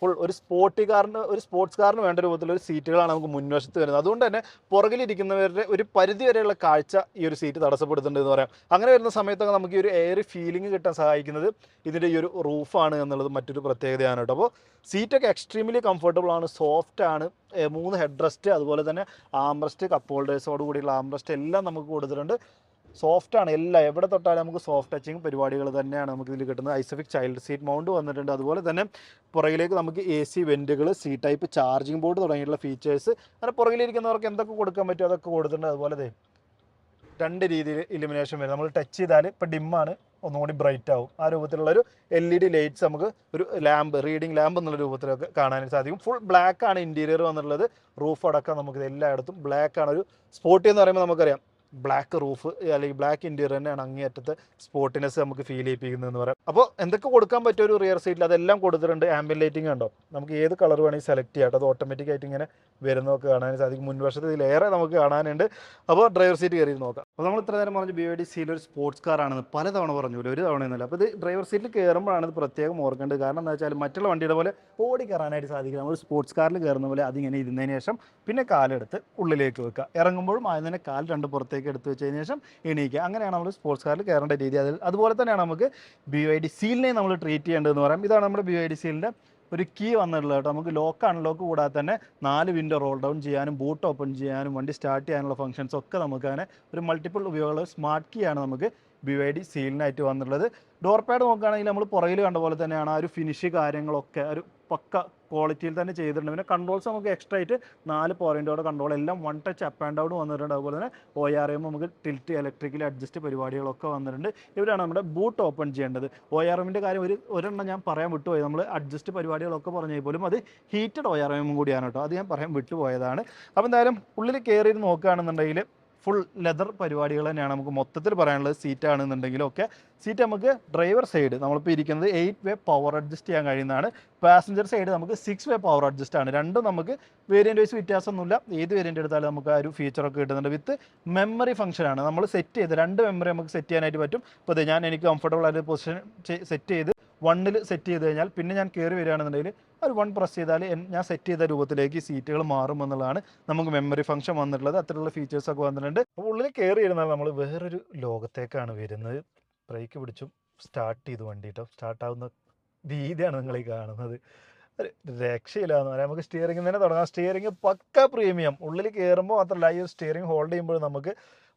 A: ഫുൾ ഒരു സ്പോർട്സ് കാറിന് വേണ്ട രൂപത്തിലൊരു സീറ്റുകളാണ് നമുക്ക് മുൻവശത്ത് വരുന്നത്. അതുകൊണ്ട് തന്നെ പുറകിലിരിക്കുന്നവരുടെ ഒരു പരിധി വരെയുള്ള കാഴ്ച ഈ ഒരു സീറ്റ് തടസ്സപ്പെടുത്തുന്നുണ്ട് എന്ന് പറയാം. അങ്ങനെ വരുന്ന സമയത്തൊക്കെ നമുക്ക് ഈ ഒരു എയർ ഫീലിംഗ് കിട്ടാൻ സഹായിക്കുന്നത് ഇതിൻ്റെ ഈ ഒരു റൂഫാണ് എന്നുള്ളത് മറ്റൊരു പ്രത്യേകതയാണ് കേട്ടോ. അപ്പോൾ സീറ്റൊക്കെ എക്സ്ട്രീംലി കംഫർട്ടബിൾ ആണ്, സോഫ്റ്റ് ആണ്. 3 ഹെഡ് റെസ്റ്റ്, അതുപോലെ തന്നെ ആംറസ്റ്റ്, കപ്പ് ഹോൾഡേഴ്സോട് കൂടിയുള്ള ആംറസ്റ്റ് എല്ലാം നമുക്ക് കൊടുത്തിട്ടുണ്ട്. സോഫ്റ്റാണ് എല്ലാം, എവിടെ തൊട്ടാലും നമുക്ക് സോഫ്റ്റ് ടച്ചിങ് പരിപാടികൾ തന്നെയാണ് നമുക്ക് ഇതിൽ കിട്ടുന്നത്. ഐസോഫിക് ചൈൽഡ് സീറ്റ് മൗണ്ട് വന്നിട്ടുണ്ട്. അതുപോലെ തന്നെ പുറകിലേക്ക് നമുക്ക് AC വെൻറ്റുകൾ, C type charging board തുടങ്ങിയിട്ടുള്ള ഫീച്ചേഴ്സ്, അങ്ങനെ പുറകിലിരിക്കുന്നവർക്ക് എന്തൊക്കെ കൊടുക്കാൻ പറ്റുമോ അതൊക്കെ കൊടുത്തിട്ടുണ്ട്. അതുപോലെ 2 രീതിയിൽ ഇലുമിനേഷൻ വരും. നമ്മൾ ടച്ച് ചെയ്താൽ ഇപ്പോൾ ഡിമ്മാണ്, ഒന്നുകൂടി ബ്രൈറ്റ് ആവും. ആ രൂപത്തിലുള്ളൊരു LED ലൈറ്റ്സ് നമുക്ക് ഒരു ലാമ്പ്, റീഡിംഗ് ലാമ്പ് എന്നുള്ള രൂപത്തിലൊക്കെ കാണാൻ സാധിക്കും. ഫുൾ ബ്ലാക്ക് ആണ് ഇൻറ്റീരിയർ വന്നിട്ടുള്ളത്. റൂഫ് അടക്കം നമുക്കിത് എല്ലായിടത്തും ബ്ലാക്ക് ആണ്. ഒരു സ്പോർട്ടി എന്ന് പറയുമ്പോൾ നമുക്കറിയാം ബ്ലാക്ക് റൂഫ് അല്ലെങ്കിൽ ബ്ലാക്ക് ഇൻറ്റീരിയർ തന്നെയാണ് അങ്ങേയറ്റത്തെ സ്പോർട്ടിനെസ് നമുക്ക് ഫീൽ ചെയ്യിപ്പിക്കുന്നതെന്ന് പറയാം. അപ്പോൾ എന്തൊക്കെ കൊടുക്കാൻ പറ്റിയ ഒരു റിയർ സീറ്റിൽ അതെല്ലാം കൊടുത്തിട്ടുണ്ട്. ആംബിയൻ ലൈറ്റിംഗ് കണ്ടോ, നമുക്ക് ഏത് കളർ വേണമെങ്കിൽ സെലക്ട് ചെയ്യാം. അത് ഓട്ടോമാറ്റിക് ആയിട്ട് ഇങ്ങനെ വരുന്നതൊക്കെ കാണാൻ സാധിക്കും. മുൻവശത്ത് ഇതിലേറെ നമുക്ക് കാണാനുണ്ട്. അപ്പോൾ ഡ്രൈവർ സീറ്റ് കയറി നോക്കാം. അപ്പോൾ നമ്മൾ ഇത്ര നേരം പറഞ്ഞു BYD സീൽ ഒരു സ്പോർട്സ് കാറാണെന്ന് പലതവണ പറഞ്ഞു, ഒരു തവണ എന്നല്ല. അപ്പോൾ ഇത് ഡ്രൈവർ സീറ്റിൽ കയറുമ്പോഴാണ് ഇത് പ്രത്യേകം ഓർക്കേണ്ടത്. കാരണം എന്താ വെച്ചാൽ മറ്റുള്ള വണ്ടിയുടെ പോലെ ഓടി കയറാനായിട്ട് സാധിക്കില്ല. നമ്മൾ സ്പോർട്സ് കാറിൽ കയറുന്ന പോലെ അതിങ്ങനെ ഇരുന്നതിന് ശേഷം പിന്നെ കാലെടുത്ത് ഉള്ളിലേക്ക് വെക്കുക. ഇറങ്ങുമ്പോഴും അതിന് തന്നെ കാൽ 2 പുറത്തേക്ക് എടുത്ത് വെച്ചതിന് ശേഷം എണീക്കുക. അങ്ങനെയാണ് നമ്മൾ സ്പോർട്സ് കാറിൽ കയറേണ്ട രീതി. അതുപോലെ തന്നെയാണ് നമുക്ക് BYD സീലിനെ നമ്മൾ ട്രീറ്റ് ചെയ്യേണ്ടതെന്ന് പറയാം. ഇതാണ് നമ്മുടെ BYD സീലിൻ്റെ ഒരു കീ വന്നിട്ടുള്ളത് കേട്ടോ. നമുക്ക് ലോക്ക് അൺലോക്ക് കൂടാതെ തന്നെ 4 വിൻഡോ റോൾ ഡൗൺ ചെയ്യാനും ബൂട്ട് ഓപ്പൺ ചെയ്യാനും വണ്ടി സ്റ്റാർട്ട് ചെയ്യാനുള്ള ഫംഗ്ഷൻസ് ഒക്കെ നമുക്ക് അങ്ങനെ ഒരു മൾട്ടിപ്പിൾ ഉപയോഗമുള്ള സ്മാർട്ട് കീ ആണ് നമുക്ക് BYD സീലിനായിട്ട് വന്നിട്ടുള്ളത്. ഡോർ പാഡ് നോക്കുകയാണെങ്കിൽ നമ്മൾ പുറകിൽ കണ്ട പോലെ തന്നെയാണ്. ആ ഒരു ഫിനിഷ് കാര്യങ്ങളൊക്കെ ഒരു പക്ക ക്വാളിറ്റിയിൽ തന്നെ ചെയ്തിട്ടുണ്ട്. പിന്നെ കൺട്രോൾസ് നമുക്ക് എക്സ്ട്രാ ആയിട്ട് 4 പോയിന്റോടെ കൺട്രോൾ, എല്ലാം 1 ടച്ച് അപ്പ് ആൻഡ് ഡൗൺ വന്നിട്ടുണ്ട്. അതുപോലെ തന്നെ ORM നമുക്ക് ടിൽറ്റ്, ഇലക്ട്രിക്കലി അഡ്ജസ്റ്റ് പരിപാടികളൊക്കെ വന്നിട്ടുണ്ട്. ഇവിടെയാണ് നമ്മുടെ ബൂട്ട് ഓപ്പൺ ചെയ്യേണ്ടത്. ORMൻ്റെ കാര്യം ഒരെണ്ണം ഞാൻ പറയാൻ വിട്ടുപോയി. നമ്മൾ അഡ്ജസ്റ്റ് പരിപാടികളൊക്കെ പറഞ്ഞാൽ പോലും അത് ഹീറ്റഡ് ORM കൂടിയാണ് കേട്ടോ. അത് ഞാൻ പറയാൻ വിട്ടുപോയതാണ്. അപ്പോൾ എന്തായാലും ഉള്ളിൽ കയറി നോക്കുകയാണെന്നുണ്ടെങ്കിൽ ഫുൾ ലെതർ പരിപാടികൾ തന്നെയാണ് നമുക്ക് മൊത്തത്തിൽ പറയാനുള്ളത്. സീറ്റാണെന്നുണ്ടെങ്കിലും ഒക്കെ സീറ്റ് നമുക്ക് ഡ്രൈവർ സൈഡ് നമ്മളിപ്പോൾ ഇരിക്കുന്നത് 8 വേ പവർ അഡ്ജസ്റ്റ് ചെയ്യാൻ കഴിയുന്നതാണ്. പാസഞ്ചർ സൈഡ് നമുക്ക് 6 വേ പവർ അഡ്ജസ്റ്റ് ആണ്. രണ്ടും നമുക്ക് വേരിയൻ്റ് വൈസ് വ്യത്യാസമൊന്നുമില്ല. ഏത് വേരിയൻ്റ് എടുത്താലും നമുക്ക് ആ ഒരു ഫീച്ചറൊക്കെ കിട്ടുന്നുണ്ട്. വിത്ത് മെമ്മറി ഫംഗ്ഷനാണ്. നമ്മൾ സെറ്റ് ചെയ്ത് 2 മെമ്മറി നമുക്ക് സെറ്റ് ചെയ്യാനായിട്ട് പറ്റും. ഇപ്പോൾ എനിക്ക് കംഫർട്ടബിൾ ആയിട്ട് പൊസിഷൻ സെറ്റ് ചെയ്ത് 1ൽ സെറ്റ് ചെയ്ത് കഴിഞ്ഞാൽ പിന്നെ ഞാൻ കയറി വരികയാണെന്നുണ്ടെങ്കിൽ ഒരു 1 പ്രസ് ചെയ്താൽ ഞാൻ സെറ്റ് ചെയ്ത രൂപത്തിലേക്ക് സീറ്റുകൾ മാറും എന്നുള്ളതാണ് നമുക്ക് മെമ്മറി ഫംഗ്ഷൻ വന്നിട്ടുള്ളത്. അത്തരമുള്ള ഫീച്ചേഴ്സൊക്കെ വന്നിട്ടുണ്ട്. അപ്പോൾ ഉള്ളിൽ കയറി ഇരുന്നാൽ നമ്മൾ വേറൊരു ലോകത്തേക്കാണ് വരുന്നത്. ബ്രേക്ക് പിടിച്ചും സ്റ്റാർട്ട് ചെയ്ത് വണ്ടി കേട്ടോ. സ്റ്റാർട്ടാവുന്ന രീതിയാണ് നിങ്ങൾ ഈ കാണുന്നത്. ഒരു രക്ഷയില്ല എന്ന് പറയാം. നമുക്ക് സ്റ്റിയറിംഗ് തന്നെ തുടങ്ങാം. സ്റ്റിയറിംഗ് പക്ക പ്രീമിയം. ഉള്ളിൽ കയറുമ്പോൾ മാത്രമല്ല, ഈ ഒരു സ്റ്റിയറിംഗ് ഹോൾഡ് ചെയ്യുമ്പോൾ നമുക്ക്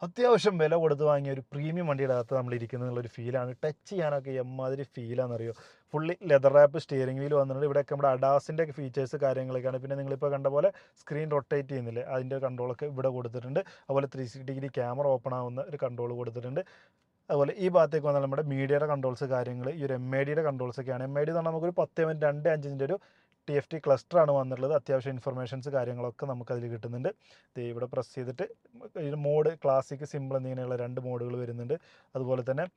A: അത്യാവശ്യം വില കൊടുത്ത് വാങ്ങിയ ഒരു പ്രീമിയം വണ്ടിയുടെ അകത്ത് നമ്മൾ ഇരിക്കുന്നുള്ളൊരു ഫീലാണ്. ടച്ച് ചെയ്യാനൊക്കെ എമ്മാതിരി ഫീലാണെന്നറിയോ. Fully leather wrap steering wheel വന്നിട്ടുണ്ട്. ഇവിടെയൊക്കെ നമ്മുടെ അഡാസിൻ്റെ ഒക്കെ ഫീച്ചേഴ്സ് കാര്യങ്ങളൊക്കെയാണ്. പിന്നെ നിങ്ങളിപ്പോൾ കണ്ട പോലെ സ്ക്രീൻ റൊട്ടേറ്റ് ചെയ്യുന്നില്ലേ, അതിൻ്റെ കൺട്രോളൊക്കെ ഇവിടെ കൊടുത്തിട്ടുണ്ട്. അതുപോലെ 360 ഡിഗ്രി ക്യാമറ ഓപ്പൺ ആവുന്ന ഒരു കൺട്രോൾ കൊടുത്തിട്ടുണ്ട്. അതുപോലെ ഈ ഭാഗത്തേക്ക് വന്നാൽ നമ്മുടെ മീഡിയയുടെ കൺട്രോൾസ് കാര്യങ്ങൾ, ഈ ഒരു MIDയുടെ കൺട്രോൾസൊക്കെയാണ്. MID എന്ന് പറഞ്ഞാൽ നമുക്കൊരു 10.25 ഒരു TFT ക്ലസ്റ്ററാണ് വന്നിട്ടുള്ളത്. അത്യാവശ്യം ഇൻഫർമേഷൻസ് കാര്യങ്ങളൊക്കെ നമുക്കതിൽ കിട്ടുന്നുണ്ട്. ഇവിടെ പ്രസ് ചെയ്തിട്ട് ഇതിന് മോഡ്, ക്ലാസിക്, സിമ്പിൾ എന്നിങ്ങനെയുള്ള 2 മോഡുകൾ വരുന്നുണ്ട്. അതുപോലെ തന്നെ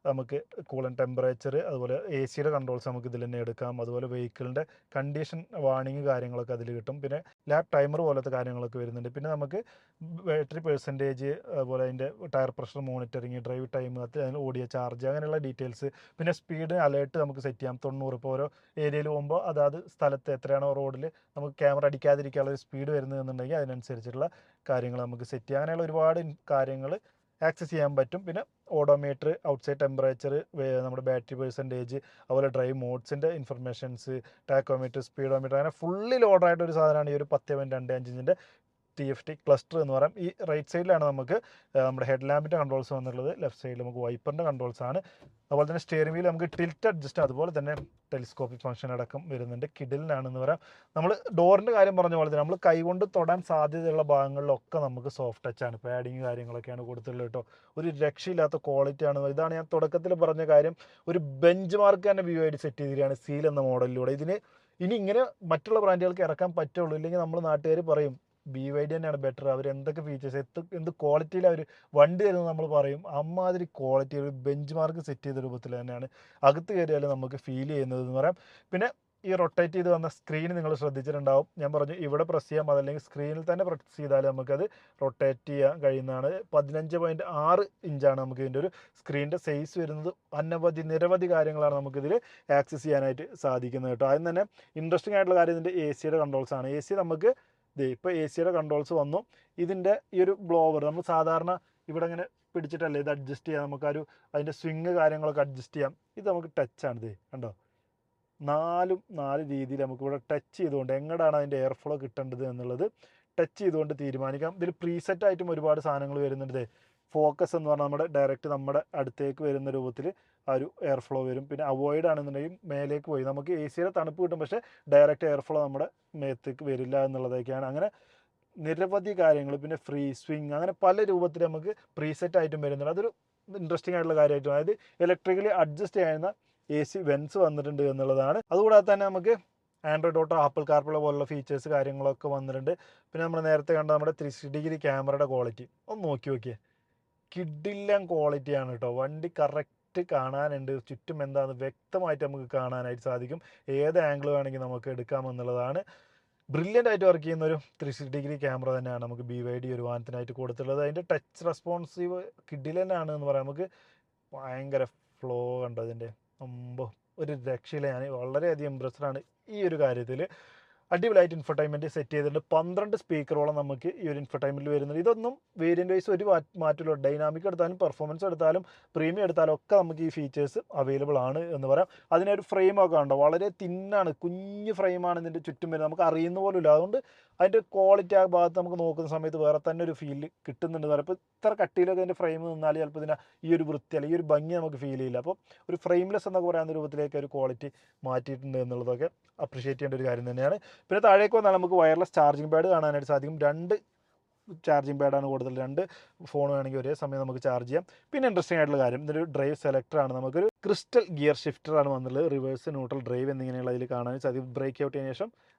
A: നമുക്ക് കൂളൻ ടെമ്പറേച്ചർ, അതുപോലെ AC കൺട്രോൾസ് നമുക്ക് ഇതിൽ തന്നെ എടുക്കാം. അതുപോലെ വെഹിക്കിളിൻ്റെ കണ്ടീഷൻ വാർണിംഗ് കാര്യങ്ങളൊക്കെ അതിൽ കിട്ടും. പിന്നെ ലാപ്പ് ടൈമർ പോലത്തെ കാര്യങ്ങളൊക്കെ വരുന്നുണ്ട്. പിന്നെ നമുക്ക് ബാറ്ററി പെർസെൻറ്റേജ്, അതുപോലെ അതിൻ്റെ tyre pressure monitoring, drive time, അതിന് ഓടിയ ചാർജ്, അങ്ങനെയുള്ള ഡീറ്റെയിൽസ്. പിന്നെ സ്പീഡ് അലേർട്ട് നമുക്ക് സെറ്റ് ചെയ്യാം. 90. ഇപ്പോൾ ഓരോ ഏരിയയിൽ പോകുമ്പോൾ അതാത് സ്ഥലത്ത് എത്രയാണോ റോഡിൽ നമുക്ക് ക്യാമറ അടിക്കാതിരിക്കാനുള്ള ഒരു സ്പീഡ് വരുന്നതെന്നുണ്ടെങ്കിൽ അതിനനുസരിച്ചുള്ള കാര്യങ്ങൾ നമുക്ക് സെറ്റ് ചെയ്യാം. അങ്ങനെയുള്ള ഒരുപാട് കാര്യങ്ങൾ ആക്സസ് ചെയ്യാൻ പറ്റും. പിന്നെ ഓഡോമീറ്റർ, ഔട്ട്സൈഡ് ടെമ്പറേച്ചർ, നമ്മുടെ ബാറ്ററി പെർസെൻറ്റേജ്, അതുപോലെ ഡ്രൈവ് മോഡ്സിൻ്റെ ഇൻഫർമേഷൻസ്, ടാക്കോമീറ്റർ, സ്പീഡോമീറ്റർ, അങ്ങനെ ഫുള്ളി ലോഡായിട്ടൊരു സാധനമാണ് ഈ ഒരു 10.25 ഇഞ്ചിൻ്റെ TFT ക്ലസ്റ്റർ എന്ന് പറയാം. ഈ റൈറ്റ് സൈഡിലാണ് നമുക്ക് നമ്മുടെ ഹെഡ് ലാമ്പിൻ്റെ കൺട്രോൾസ് വന്നിട്ടുള്ളത്. ലെഫ്റ്റ് സൈഡിൽ നമുക്ക് വൈപ്പറിൻ്റെ കൺട്രോൾസ് ആണ്. അതുപോലെ തന്നെ സ്റ്റിയറിംഗ് വീൽ നമുക്ക് ടിൽറ്റ് അഡ്ജസ്റ്റ്, അതുപോലെ തന്നെ ടെലിസ്കോപ്പിക് ഫംഗ്ഷൻ അടക്കം വരുന്നുണ്ട്. കിഡിലിനാണെന്ന് പറയാം. നമ്മൾ ഡോറിൻ്റെ കാര്യം പറഞ്ഞ പോലെ തന്നെ നമ്മൾ കൈകൊണ്ട് തൊടാൻ സാധ്യതയുള്ള ഭാഗങ്ങളിലൊക്കെ നമുക്ക് സോഫ്റ്റ് ടച്ചാണ്, പാഡിങ് കാര്യങ്ങളൊക്കെയാണ് കൊടുത്തിട്ടുള്ളത് കേട്ടോ. ഒരു രക്ഷയില്ലാത്ത ക്വാളിറ്റിയാണ്. ഇതാണ് ഞാൻ തുടക്കത്തിൽ പറഞ്ഞ കാര്യം, ഒരു ബെഞ്ച് മാർക്ക് തന്നെ BYD സെറ്റ് ചെയ്തിരിക്കുകയാണ് സീൽ എന്ന മോഡലിലൂടെ. ഇനി ഇങ്ങനെ മറ്റുള്ള ബ്രാൻഡുകൾക്ക് ഇറക്കാൻ പറ്റുള്ളൂ, ഇല്ലെങ്കിൽ നമ്മൾ നാട്ടുകാർ പറയും BYD തന്നെയാണ് ബെറ്റർ, അവർ എന്തൊക്കെ ഫീച്ചേഴ്സ് എന്ത് ക്വാളിറ്റിയിൽ അവർ വണ്ടി തരുന്നത് നമ്മൾ പറയും. അമ്മാതിരി ക്വാളിറ്റി, ഒരു ബെഞ്ച് മാർക്ക് സെറ്റ് ചെയ്ത രൂപത്തിൽ തന്നെയാണ് അകത്ത് കയറിയാൽ നമുക്ക് ഫീൽ ചെയ്യുന്നത് എന്ന് പറയാം. പിന്നെ ഈ റൊട്ടേറ്റ് ചെയ്ത് വന്ന സ്ക്രീൻ നിങ്ങൾ ശ്രദ്ധിച്ചിട്ടുണ്ടാവും. ഞാൻ പറഞ്ഞു ഇവിടെ പ്രസ് ചെയ്യാം, അതല്ലെങ്കിൽ സ്ക്രീനിൽ തന്നെ പ്രസ് ചെയ്താൽ നമുക്കത് റൊട്ടേറ്റ് ചെയ്യാൻ കഴിയുന്നതാണ്. 15.6 ഇഞ്ചാണ് നമുക്ക് ഇതിൻ്റെ ഒരു സ്ക്രീനിൻ്റെ സൈസ് വരുന്നത്. നിരവധി കാര്യങ്ങളാണ് നമുക്കിതിൽ ആക്സസ് ചെയ്യാനായിട്ട് സാധിക്കുന്നത് കേട്ടോ. ആദ്യം തന്നെ ഇൻട്രസ്റ്റിംഗ് ആയിട്ടുള്ള കാര്യം ഇതിൻ്റെ AC കൺട്രോൾസ് ആണ്. AC നമുക്ക് ഇപ്പോൾ AC കൺട്രോൾസ് വന്നു. ഇതിൻ്റെ ഈ ഒരു ബ്ലോവർ നമ്മൾ സാധാരണ ഇവിടെ ഇങ്ങനെ പിടിച്ചിട്ടല്ലേ ഇത് അഡ്ജസ്റ്റ് ചെയ്യാം, നമുക്കൊരു അതിൻ്റെ സ്വിങ് കാര്യങ്ങളൊക്കെ അഡ്ജസ്റ്റ് ചെയ്യാം. ഇത് നമുക്ക് ടച്ചാണ്. കണ്ടോ, 4 രീതിയിൽ നമുക്കിവിടെ ടച്ച് ചെയ്തുകൊണ്ട് എങ്ങോട്ടാണ് അതിൻ്റെ എയർ ഫ്ലോ കിട്ടേണ്ടത് എന്നുള്ളത് ടച്ച് ചെയ്തുകൊണ്ട് തീരുമാനിക്കാം. ഇതിൽ പ്രീസെറ്റ് ആയിട്ടും ഒരുപാട് സാധനങ്ങൾ വരുന്നുണ്ട്. ഫോക്കസ് എന്ന് പറഞ്ഞാൽ ഡയറക്റ്റ് നമ്മുടെ അടുത്തേക്ക് വരുന്ന രൂപത്തിൽ ആ ഒരു എയർ ഫ്ലോ വരും. പിന്നെ അവോയ്ഡ് ആണെന്നുണ്ടെങ്കിൽ മേലേക്ക് പോയി നമുക്ക് AC തണുപ്പ് കിട്ടും, പക്ഷേ ഡയറക്റ്റ് എയർ ഫ്ലോ നമ്മുടെ മേത്തേക്ക് വരില്ല എന്നുള്ളതൊക്കെയാണ്. അങ്ങനെ നിരവധി കാര്യങ്ങൾ. പിന്നെ ഫ്രീ സ്വിങ്, അങ്ങനെ പല രൂപത്തിൽ നമുക്ക് പ്രീസെറ്റ് ആയിട്ടും വരുന്നുണ്ട്. അതൊരു ഇൻട്രസ്റ്റിംഗ് ആയിട്ടുള്ള കാര്യമായിട്ടും, അതായത് ഇലക്ട്രിക്കലി അഡ്ജസ്റ്റ് ചെയ്യുന്ന AC വെൻസ് വന്നിട്ടുണ്ട് എന്നുള്ളതാണ്. അതുകൂടാതെ തന്നെ നമുക്ക് ആൻഡ്രോയിഡ് ഓട്ടോ, ആപ്പിൾ കാർപ്ലേ പോലുള്ള ഫീച്ചേഴ്സ് കാര്യങ്ങളൊക്കെ വന്നിട്ടുണ്ട്. പിന്നെ നമ്മൾ നേരത്തെ കണ്ട നമ്മുടെ 360 ക്യാമറയുടെ ക്വാളിറ്റി ഒന്ന് നോക്കിയേ. കിഡിലൻ ക്വാളിറ്റിയാണ് കേട്ടോ. വണ്ടി കറക്റ്റ് കാണാനുണ്ട്, ചുറ്റും എന്താണെന്ന് വ്യക്തമായിട്ട് നമുക്ക് കാണാനായിട്ട് സാധിക്കും. ഏത് ആംഗിൾ വേണമെങ്കിൽ നമുക്ക് എടുക്കാമെന്നുള്ളതാണ്. ബ്രില്യൻ്റ് ആയിട്ട് വർക്ക് ചെയ്യുന്ന ഒരു 360 ക്യാമറ തന്നെയാണ് നമുക്ക് BYD ഒരു വാഹനത്തിനായിട്ട് കൊടുത്തിട്ടുള്ളത്. അതിൻ്റെ ടച്ച് റെസ്പോൺസീവ് കിഡിലനാണ് എന്ന് പറയാം. നമുക്ക് ഭയങ്കര ഫ്ലോ കണ്ടോ അതിൻ്റെ, ഒരു രക്ഷയില്ല. ഞാൻ വളരെയധികം ഇംപ്രസ്ഡാണ് ഈ ഒരു കാര്യത്തിൽ. അടിപൊളിയായിട്ട് ഇൻഫർടൈൻമെൻറ്റ് സെറ്റ് ചെയ്തിട്ടുണ്ട്. 12 സ്പീക്കറോളം നമുക്ക് ഈ ഒരു ഇൻഫർടൈൻമെൻറ്റിൽ വരുന്നുണ്ട്. ഇതൊന്നും വേരിയൻ്റ് വൈസ് ഒരു മാറ്റമില്ല. ഡൈനാമിക് എടുത്താലും പെർഫോമൻസ് എടുത്താലും പ്രീമിയം എടുത്താലും ഒക്കെ നമുക്ക് ഈ ഫീച്ചേഴ്സ് അവൈലബിൾ ആണ് എന്ന് പറയാം. അതിനൊരു ഫ്രെയിമൊക്കെ ഉണ്ടോ, വളരെ തിന്നാണ്, കുഞ്ഞ് ഫ്രെയിമാണ് ഇതിൻ്റെ ചുറ്റും വരുന്നത്, നമുക്ക് അറിയുന്ന പോലും ഇല്ല. അതുകൊണ്ട് അതിൻ്റെ ക്വാളിറ്റി ആ ഭാഗത്ത് നമുക്ക് നോക്കുന്ന സമയത്ത് വേറെ തന്നെ ഒരു ഫീൽ കിട്ടുന്നുണ്ട്. അപ്പോൾ ഇത്ര കട്ടിയിലൊക്കെ അതിൻ്റെ ഫ്രെയിം നിന്നാൽ ചിലപ്പോൾ ഇതിൻ്റെ ഈ ഒരു വൃത്തി അല്ലെങ്കിൽ ഈ ഒരു ഭംഗി നമുക്ക് ഫീൽ ചെയ്യില്ല. അപ്പോൾ ഒരു ഫ്രെയിംലെസ് എന്നൊക്കെ പറയുന്ന രൂപത്തിലേക്ക് ഒരു ക്വാളിറ്റി മാറ്റിയിട്ടുണ്ട് എന്നുള്ളതൊക്കെ അപ്രിഷിയേറ്റ് ചെയ്യേണ്ട ഒരു കാര്യം തന്നെയാണ്. പിന്നെ താഴേക്ക് വന്നാൽ നമുക്ക് വയർലെസ് ചാർജിങ് പാഡ് കാണാനായിട്ട് സാധിക്കും. 2 ചാർജിങ് പാഡാണ് കൊടുത്തിട്ടുള്ളത്. 2 ഫോൺ വേണമെങ്കിൽ ഒരേ സമയം നമുക്ക് ചാർജ് ചെയ്യാം. പിന്നെ ഇൻട്രസ്റ്റിംഗ് ആയിട്ടുള്ള കാര്യം, ഇതൊരു ഡ്രൈവ് സെലക്ടറാണ്. നമുക്കൊരു ക്രിസ്റ്റൽ ഗിയർ ഷിഫ്റ്ററാണ് വന്നുള്ളത്. റിവേഴ്സ്, ന്യൂട്രൽ, ഡ്രൈവ് എന്നിങ്ങനെയുള്ള അതിൽ കാണാൻ സാധിക്കും. ബ്രേക്ക് ഔട്ട് ചെയ്തതിനു ശേഷം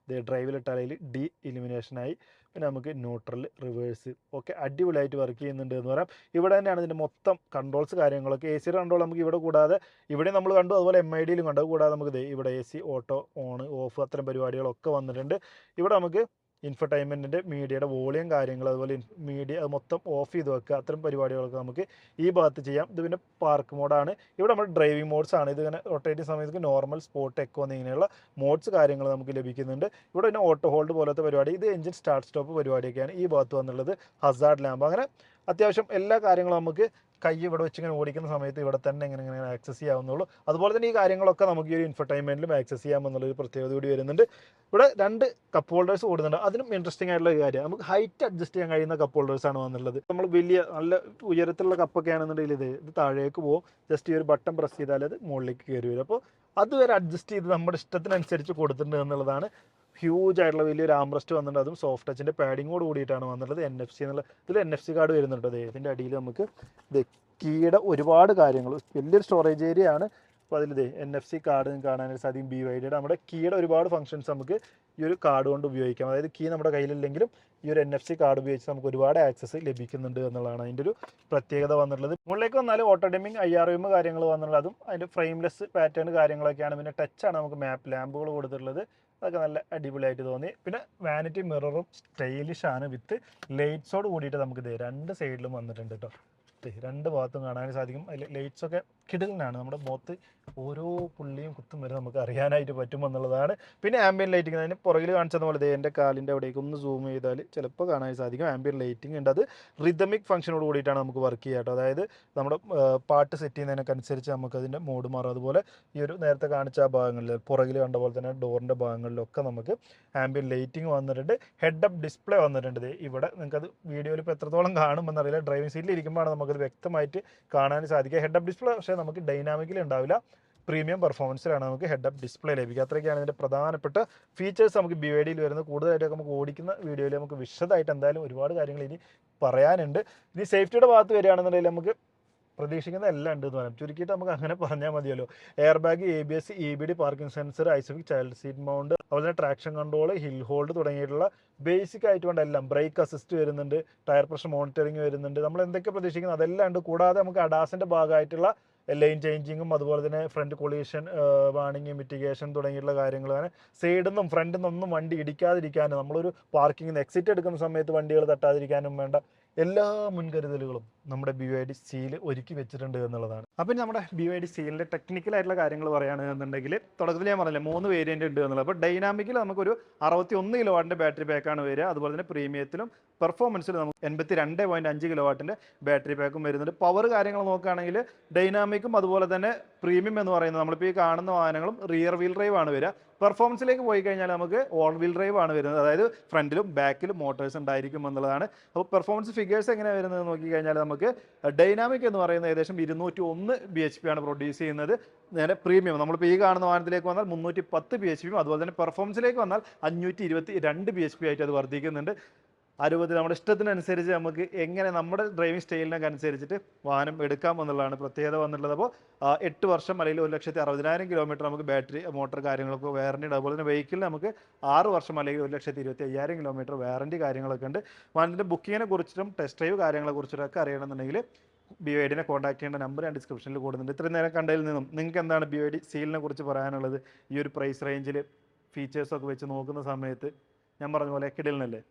A: ഡ്രൈവിലിട്ടാൽ അതിൽ ഡി ഇലിമിനേഷനായി. പിന്നെ നമുക്ക് ന്യൂട്രൽ, റിവേഴ്സ് ഒക്കെ അടിപൊളിയായിട്ട് വർക്ക് ചെയ്യുന്നുണ്ട് എന്ന് പറയാം. ഇവിടെ തന്നെയാണ് ഇതിൻ്റെ മൊത്തം കൺട്രോൾസ് കാര്യങ്ങളൊക്കെ. AC കൺട്രോൾ നമുക്ക് ഇവിടെ കൂടാതെ ഇവിടെ നമ്മൾ കണ്ടു, അതുപോലെ MIDയിലും കണ്ടു. കൂടാതെ നമുക്ക് ഇവിടെ AC, ഓട്ടോ, ഓൺ, ഓഫ് അത്തരം പരിപാടികളൊക്കെ വന്നിട്ടുണ്ട്. ഇവിടെ നമുക്ക് ഇൻഫർടൈൻമെൻറ്റിൻ്റെ മീഡിയയുടെ വോളിയം കാര്യങ്ങൾ, അതുപോലെ മീഡിയ അത് മൊത്തം ഓഫ് ചെയ്ത് വെക്കുക, അത്തരം പരിപാടികളൊക്കെ നമുക്ക് ഈ ഭാഗത്ത് ചെയ്യാം. ഇത് പിന്നെ പാർക്ക് മോഡാണ്. ഇവിടെ നമ്മൾ ഡ്രൈവിംഗ് മോഡ്സ് ആണ്. ഇതിങ്ങനെ റൊട്ടേറ്റ് ചെയ്യുന്ന സമയത്ത് നോർമൽ, സ്പോർട്ട്, എക്കോ എന്നിങ്ങനെയുള്ള മോഡ്സ് കാര്യങ്ങൾ നമുക്ക് ലഭിക്കുന്നുണ്ട്. ഇവിടെ പിന്നെ ഓട്ടോ ഹോൾഡ് പോലത്തെ പരിപാടി, ഇത് എഞ്ചിൻ സ്റ്റാർട്ട് സ്റ്റോപ്പ് പരിപാടിയൊക്കെയാണ് ഈ ഭാഗത്ത് വന്നുള്ളത്. ഹസാർഡ് ലാമ്പ്, അങ്ങനെ അത്യാവശ്യം എല്ലാ കാര്യങ്ങളും നമുക്ക് കൈ ഇവിടെ വെച്ച് ഇങ്ങനെ ഓടിക്കുന്ന സമയത്ത് ഇവിടെ തന്നെ ഇങ്ങനെ ആക്സസ് ചെയ്യാവുന്നുള്ളൂ. അതുപോലെ തന്നെ ഈ കാര്യങ്ങളൊക്കെ നമുക്ക് ഈ ഒരു ഇൻഫർടൈൻമെൻറ്റിലും ആക്സസ് ചെയ്യാമെന്നുള്ളൊരു പ്രത്യേകത കൂടി വരുന്നുണ്ട്. ഇവിടെ 2 കപ്പ് ഹോൾഡേഴ്സ് കൊടുക്കുന്നുണ്ട്. അതിനും ഇൻട്രസ്റ്റിംഗ് ആയിട്ടുള്ള ഒരു കാര്യം, നമുക്ക് ഹൈറ്റ് അഡ്ജസ്റ്റ് ചെയ്യാൻ കഴിയുന്ന കപ്പ് ഹോൾഡേഴ്സാണ് വന്നുള്ളത്. നമ്മൾ വലിയ നല്ല ഉയരത്തിലുള്ള കപ്പൊക്കെ ആണെന്നുണ്ടെങ്കിൽ ഇത് താഴേക്ക് പോകും. ജസ്റ്റ് ഈ ഒരു ബട്ടൺ പ്രസ് ചെയ്താൽ അത് മുകളിലേക്ക് കയറി വരും. അപ്പോൾ അതുവരെ അഡ്ജസ്റ്റ് ചെയ്ത് നമ്മുടെ ഇഷ്ടത്തിനനുസരിച്ച് കൊടുത്തിട്ടുണ്ട് എന്നുള്ളതാണ്. ഹ്യൂജ് ആയിട്ടുള്ള വലിയൊരു ആംബ്രസ്റ്റ് വന്നിട്ടുണ്ട്. അതും സോഫ്റ്റ് ടച്ചിൻ്റെ പാഡിങ്ങോട് കൂടിയിട്ടാണ് വന്നിട്ടുള്ളത്. NFC എന്നുള്ള ഇതിൽ NFC കാർഡ് വരുന്നുണ്ട്. ഇതിൻ്റെ അടിയിൽ നമുക്ക് കീയുടെ ഒരുപാട് കാര്യങ്ങൾ, വലിയൊരു സ്റ്റോറേജ് ഏരിയ ആണ്. അപ്പോൾ അതിൽ NFC കാർഡ് കാണാനായിട്ട് സാധിക്കും. BYDയുടെ നമ്മുടെ കീയുടെ ഒരുപാട് ഫംഗ്ഷൻസ് നമുക്ക് ഈ ഒരു കാർഡ് കൊണ്ട് ഉപയോഗിക്കാം. അതായത് കീ നമ്മുടെ കയ്യിലില്ലെങ്കിലും ഈ ഒരു NFC കാർഡ് ഉപയോഗിച്ച് നമുക്ക് ഒരുപാട് ആക്സസ് ലഭിക്കുന്നുണ്ട് എന്നുള്ളതാണ് അതിൻ്റെ ഒരു പ്രത്യേകത വന്നിട്ടുള്ളത്. മുകളിലേക്ക് വന്നാൽ ഓട്ടോഡെമിങ് IRM കാര്യങ്ങൾ വന്നിട്ടുള്ളത്, അതും അതിൻ്റെ ഫ്രെയിംലെസ് പാറ്റേൺ കാര്യങ്ങളൊക്കെയാണ്. പിന്നെ ടച്ചാണ് നമുക്ക് മാപ്പ് ലാമ്പുകൾ കൊടുത്തിട്ടുള്ളത്. അതൊക്കെ നല്ല അടിപൊളിയായിട്ട് തോന്നി. പിന്നെ വാനിറ്റി മിററും സ്റ്റൈലിഷ് ആണ്, വിത്ത് ലൈറ്റ്സോട് കൂടിയിട്ട് നമുക്ക് 2 സൈഡിലും വന്നിട്ടുണ്ട് കേട്ടോ. 2 ഭാഗത്തും കാണാൻ സാധിക്കും. അതിൽ ലൈറ്റ്സൊക്കെ കിടലിനാണ് നമ്മുടെ മുഖത്ത് ഓരോ പുള്ളിയും കുത്തും വരെ നമുക്ക് അറിയാനായിട്ട് പറ്റുമെന്നുള്ളതാണ്. പിന്നെ ആംബിയൻ ലൈറ്റിംഗ് അതിന് പുറകിൽ കാണിച്ചത് പോലെ എൻ്റെ കാലിൻ്റെ അവിടേക്ക് ഒന്ന് സൂം ചെയ്താൽ ചിലപ്പോൾ കാണാൻ സാധിക്കും ആംബിയൻ ലൈറ്റിംഗ് ഉണ്ട്. അത് റിതമിക് ഫംഗ്ഷനോട് കൂടിയിട്ടാണ് നമുക്ക് വർക്ക് ചെയ്യുക കേട്ടോ. അതായത് നമ്മുടെ പാട്ട് സെറ്റ് ചെയ്യുന്നതിനനുസരിച്ച് നമുക്ക് അതിൻ്റെ മോഡ് മാറും. അതുപോലെ ഈ ഒരു നേരത്തെ കാണിച്ച ആ ഭാഗങ്ങളിൽ പുറകിൽ കണ്ട പോലെ തന്നെ ഡോറിൻ്റെ ഭാഗങ്ങളിലൊക്കെ നമുക്ക് ആംബിയൻ ലൈറ്റിംഗ് വന്നിട്ടുണ്ട്. ഹെഡ് അപ്പ് ഡിസ്പ്ലേ വന്നിട്ടുണ്ട്. ഇവിടെ നിങ്ങൾക്കത് വീഡിയോയിൽ ഇപ്പോൾ എത്രത്തോളം കാണുമെന്നറിയില്ല. ഡ്രൈവിംഗ് സീറ്റിൽ ഇരിക്കുമ്പോഴാണ് നമുക്കത് വ്യക്തമായിട്ട് കാണാൻ സാധിക്കുക. ഹെഡ് അപ്പ് ഡിസ്പ്ലേ പക്ഷേ നമുക്ക് ഡൈനാമിക്കിൽ ഉണ്ടാവില്ല, പ്രീമിയം പെർഫോമൻസിലാണ് നമുക്ക് ഹെഡ് അപ്പ് ഡിസ്പ്ലേ ലഭിക്കുക. അത്രയൊക്കെയാണ് ഇതിൻ്റെ പ്രധാനപ്പെട്ട ഫീച്ചേഴ്സ് നമുക്ക് BYD വരുന്നത്. കൂടുതലായിട്ട് നമുക്ക് ഓടിക്കുന്ന വീഡിയോയിൽ നമുക്ക് വിശദമായിട്ട് എന്തായാലും ഒരുപാട് കാര്യങ്ങൾ ഇനി പറയാനുണ്ട്. ഇനി സേഫ്റ്റിയുടെ ഭാഗത്ത് വരികയാണെന്നുണ്ടെങ്കിൽ നമുക്ക് പ്രതീക്ഷിക്കുന്ന എല്ലാം ഉണ്ട് എന്ന് പറയാം. ചുരുക്കിയിട്ട് നമുക്ക് അങ്ങനെ പറഞ്ഞാൽ മതിയല്ലോ. Air bag, ABS, EBD, parking sensor, ISOFIX child seat mount, അതുപോലെ തന്നെ ട്രാക്ഷൻ കൺട്രോൾ, ഹിൽ ഹോൾഡ് തുടങ്ങിയിട്ടുള്ള ബേസിക് ആയിട്ടുകൊണ്ട് എല്ലാം, ബ്രേക്ക് അസിസ്റ്റ് വരുന്നുണ്ട്, ടയർ പ്രഷർ മോണിറ്ററിംഗ് വരുന്നുണ്ട്. നമ്മൾ എന്തൊക്കെ പ്രതീക്ഷിക്കുന്നത് അതെല്ലാം ഉണ്ട്. കൂടാതെ നമുക്ക് അഡാസിൻ്റെ ഭാഗമായിട്ടുള്ള ലൈൻ ചേഞ്ചിങ്ങും അതുപോലെ തന്നെ ഫ്രണ്ട് കൊളീഷൻ വാണിംഗ്, മിറ്റിഗേഷൻ തുടങ്ങിയിട്ടുള്ള കാര്യങ്ങൾ. അങ്ങനെ സൈഡിൽ നിന്നും ഫ്രണ്ടിൽ നിന്നൊന്നും വണ്ടി ഇടിക്കാതിരിക്കാനും നമ്മളൊരു പാർക്കിങ്ങിൽ നിന്ന് എക്സിറ്റ് എടുക്കുന്ന സമയത്ത് വണ്ടികൾ തട്ടാതിരിക്കാനും വേണ്ട എല്ലാ മുൻകരുതലുകളും നമ്മുടെ BYD സീൽ ഒരുക്കി വെച്ചിട്ടുണ്ട് എന്നുള്ളതാണ്. അപ്പം നമ്മുടെ BYD സീലിൻ്റെ ടെക്നിക്കലായിട്ടുള്ള കാര്യങ്ങൾ പറയുകയാണെന്നുണ്ടെങ്കിൽ തുടക്കത്തിൽ ഞാൻ പറഞ്ഞില്ല 3 വേരിയൻ്റ് ഉണ്ട് എന്നുള്ളത്. അപ്പോൾ ഡൈനാമിക്കിൽ നമുക്കൊരു 61 കിലോവാട്ടിൻ്റെ ബാറ്ററി പാക്കാണ് വരിക. അതുപോലെ തന്നെ പ്രീമിയത്തിലും പെർഫോമൻസിലും നമുക്ക് 82.5 കിലോവാട്ടിൻ്റെ ബാറ്ററി പാക്കും വരുന്നുണ്ട്. പവർ കാര്യങ്ങൾ നോക്കുകയാണെങ്കിൽ ഡൈനാമിക്കും അതുപോലെ തന്നെ പ്രീമിയം എന്ന് പറയുന്നത് നമ്മളിപ്പോൾ ഈ കാണുന്ന വാഹനങ്ങളും റിയർ വീൽ ഡ്രൈവ് ആണ് വരിക. പെർഫോമൻസിലേക്ക് പോയി കഴിഞ്ഞാൽ നമുക്ക് ഓൾ വീൽ ഡ്രൈവ് ആണ് വരുന്നത്. അതായത് ഫ്രണ്ടിലും ബാക്കിലും മോട്ടോഴ്സ് ഉണ്ടായിരിക്കും എന്നുള്ളതാണ്. അപ്പോൾ പെർഫോമൻസ് ഫിഗേഴ്സ് എങ്ങനെയാണ് വരുന്നത് നോക്കിക്കഴിഞ്ഞാൽ നമുക്ക് ഡൈനാമിക് എന്ന് പറയുന്നത് ഏകദേശം 201 bhp ആണ് പ്രൊഡ്യൂസ് ചെയ്യുന്നത്. നേരെ പ്രീമിയം നമ്മളിപ്പോൾ ഈ കാണുന്ന വാഹനത്തിലേക്ക് വന്നാൽ 310 bhp, അതുപോലെ തന്നെ പെർഫോമൻസിലേക്ക് വന്നാൽ 522 bhp ആയിട്ട് അത് വർദ്ധിക്കുന്നുണ്ട്. 60 നമ്മുടെ ഇഷ്ടത്തിനനുസരിച്ച് നമുക്ക് എങ്ങനെ നമ്മുടെ ഡ്രൈവിംഗ് സ്റ്റൈലിനൊക്കെ അനുസരിച്ചിട്ട് വാഹനം എടുക്കാം എന്നുള്ളതാണ് പ്രത്യേകത വന്നിട്ടുള്ളത്. അപ്പോൾ 8 വർഷം അല്ലെങ്കിൽ 1,60,000 കിലോമീറ്റർ നമുക്ക് ബാറ്ററി മോട്ടോർ കാര്യങ്ങളൊക്കെ വാറണ്ടി ഉണ്ട്. അതുപോലെ തന്നെ വെഹിക്കിളിന് നമുക്ക് 6 വർഷം അല്ലെങ്കിൽ 1,25,000 കിലോമീറ്റർ വാറണ്ടി കാര്യങ്ങളൊക്കെ ഉണ്ട്. വാഹനത്തിൻ്റെ ബുക്കിങ്ങിനെ കുറിച്ചിട്ടും ടെസ്റ്റ് ഡ്രൈവ് കാര്യങ്ങളെ കുറിച്ചിട്ടൊക്കെ അറിയണമെന്നുണ്ടെങ്കിൽ BYDനെ കോൺടാക്ട് ചെയ്യേണ്ട നമ്പർ ഞാൻ ഡിസ്ക്രിപ്ഷനിൽ കൊടുക്കുന്നുണ്ട്. ഇത്രയും നേരം കണ്ടതിൽ നിന്നും നിങ്ങൾക്ക് എന്താണ് BYD സീലിനെ കുറിച്ച് പറയാനുള്ളത്? ഈ ഒരു പ്രൈസ് റേഞ്ചിൽ ഫീച്ചേഴ്സൊക്കെ വെച്ച് നോക്കുന്ന സമയത്ത് ഞാൻ പറഞ്ഞ പോലെ കിടലിനല്ലേ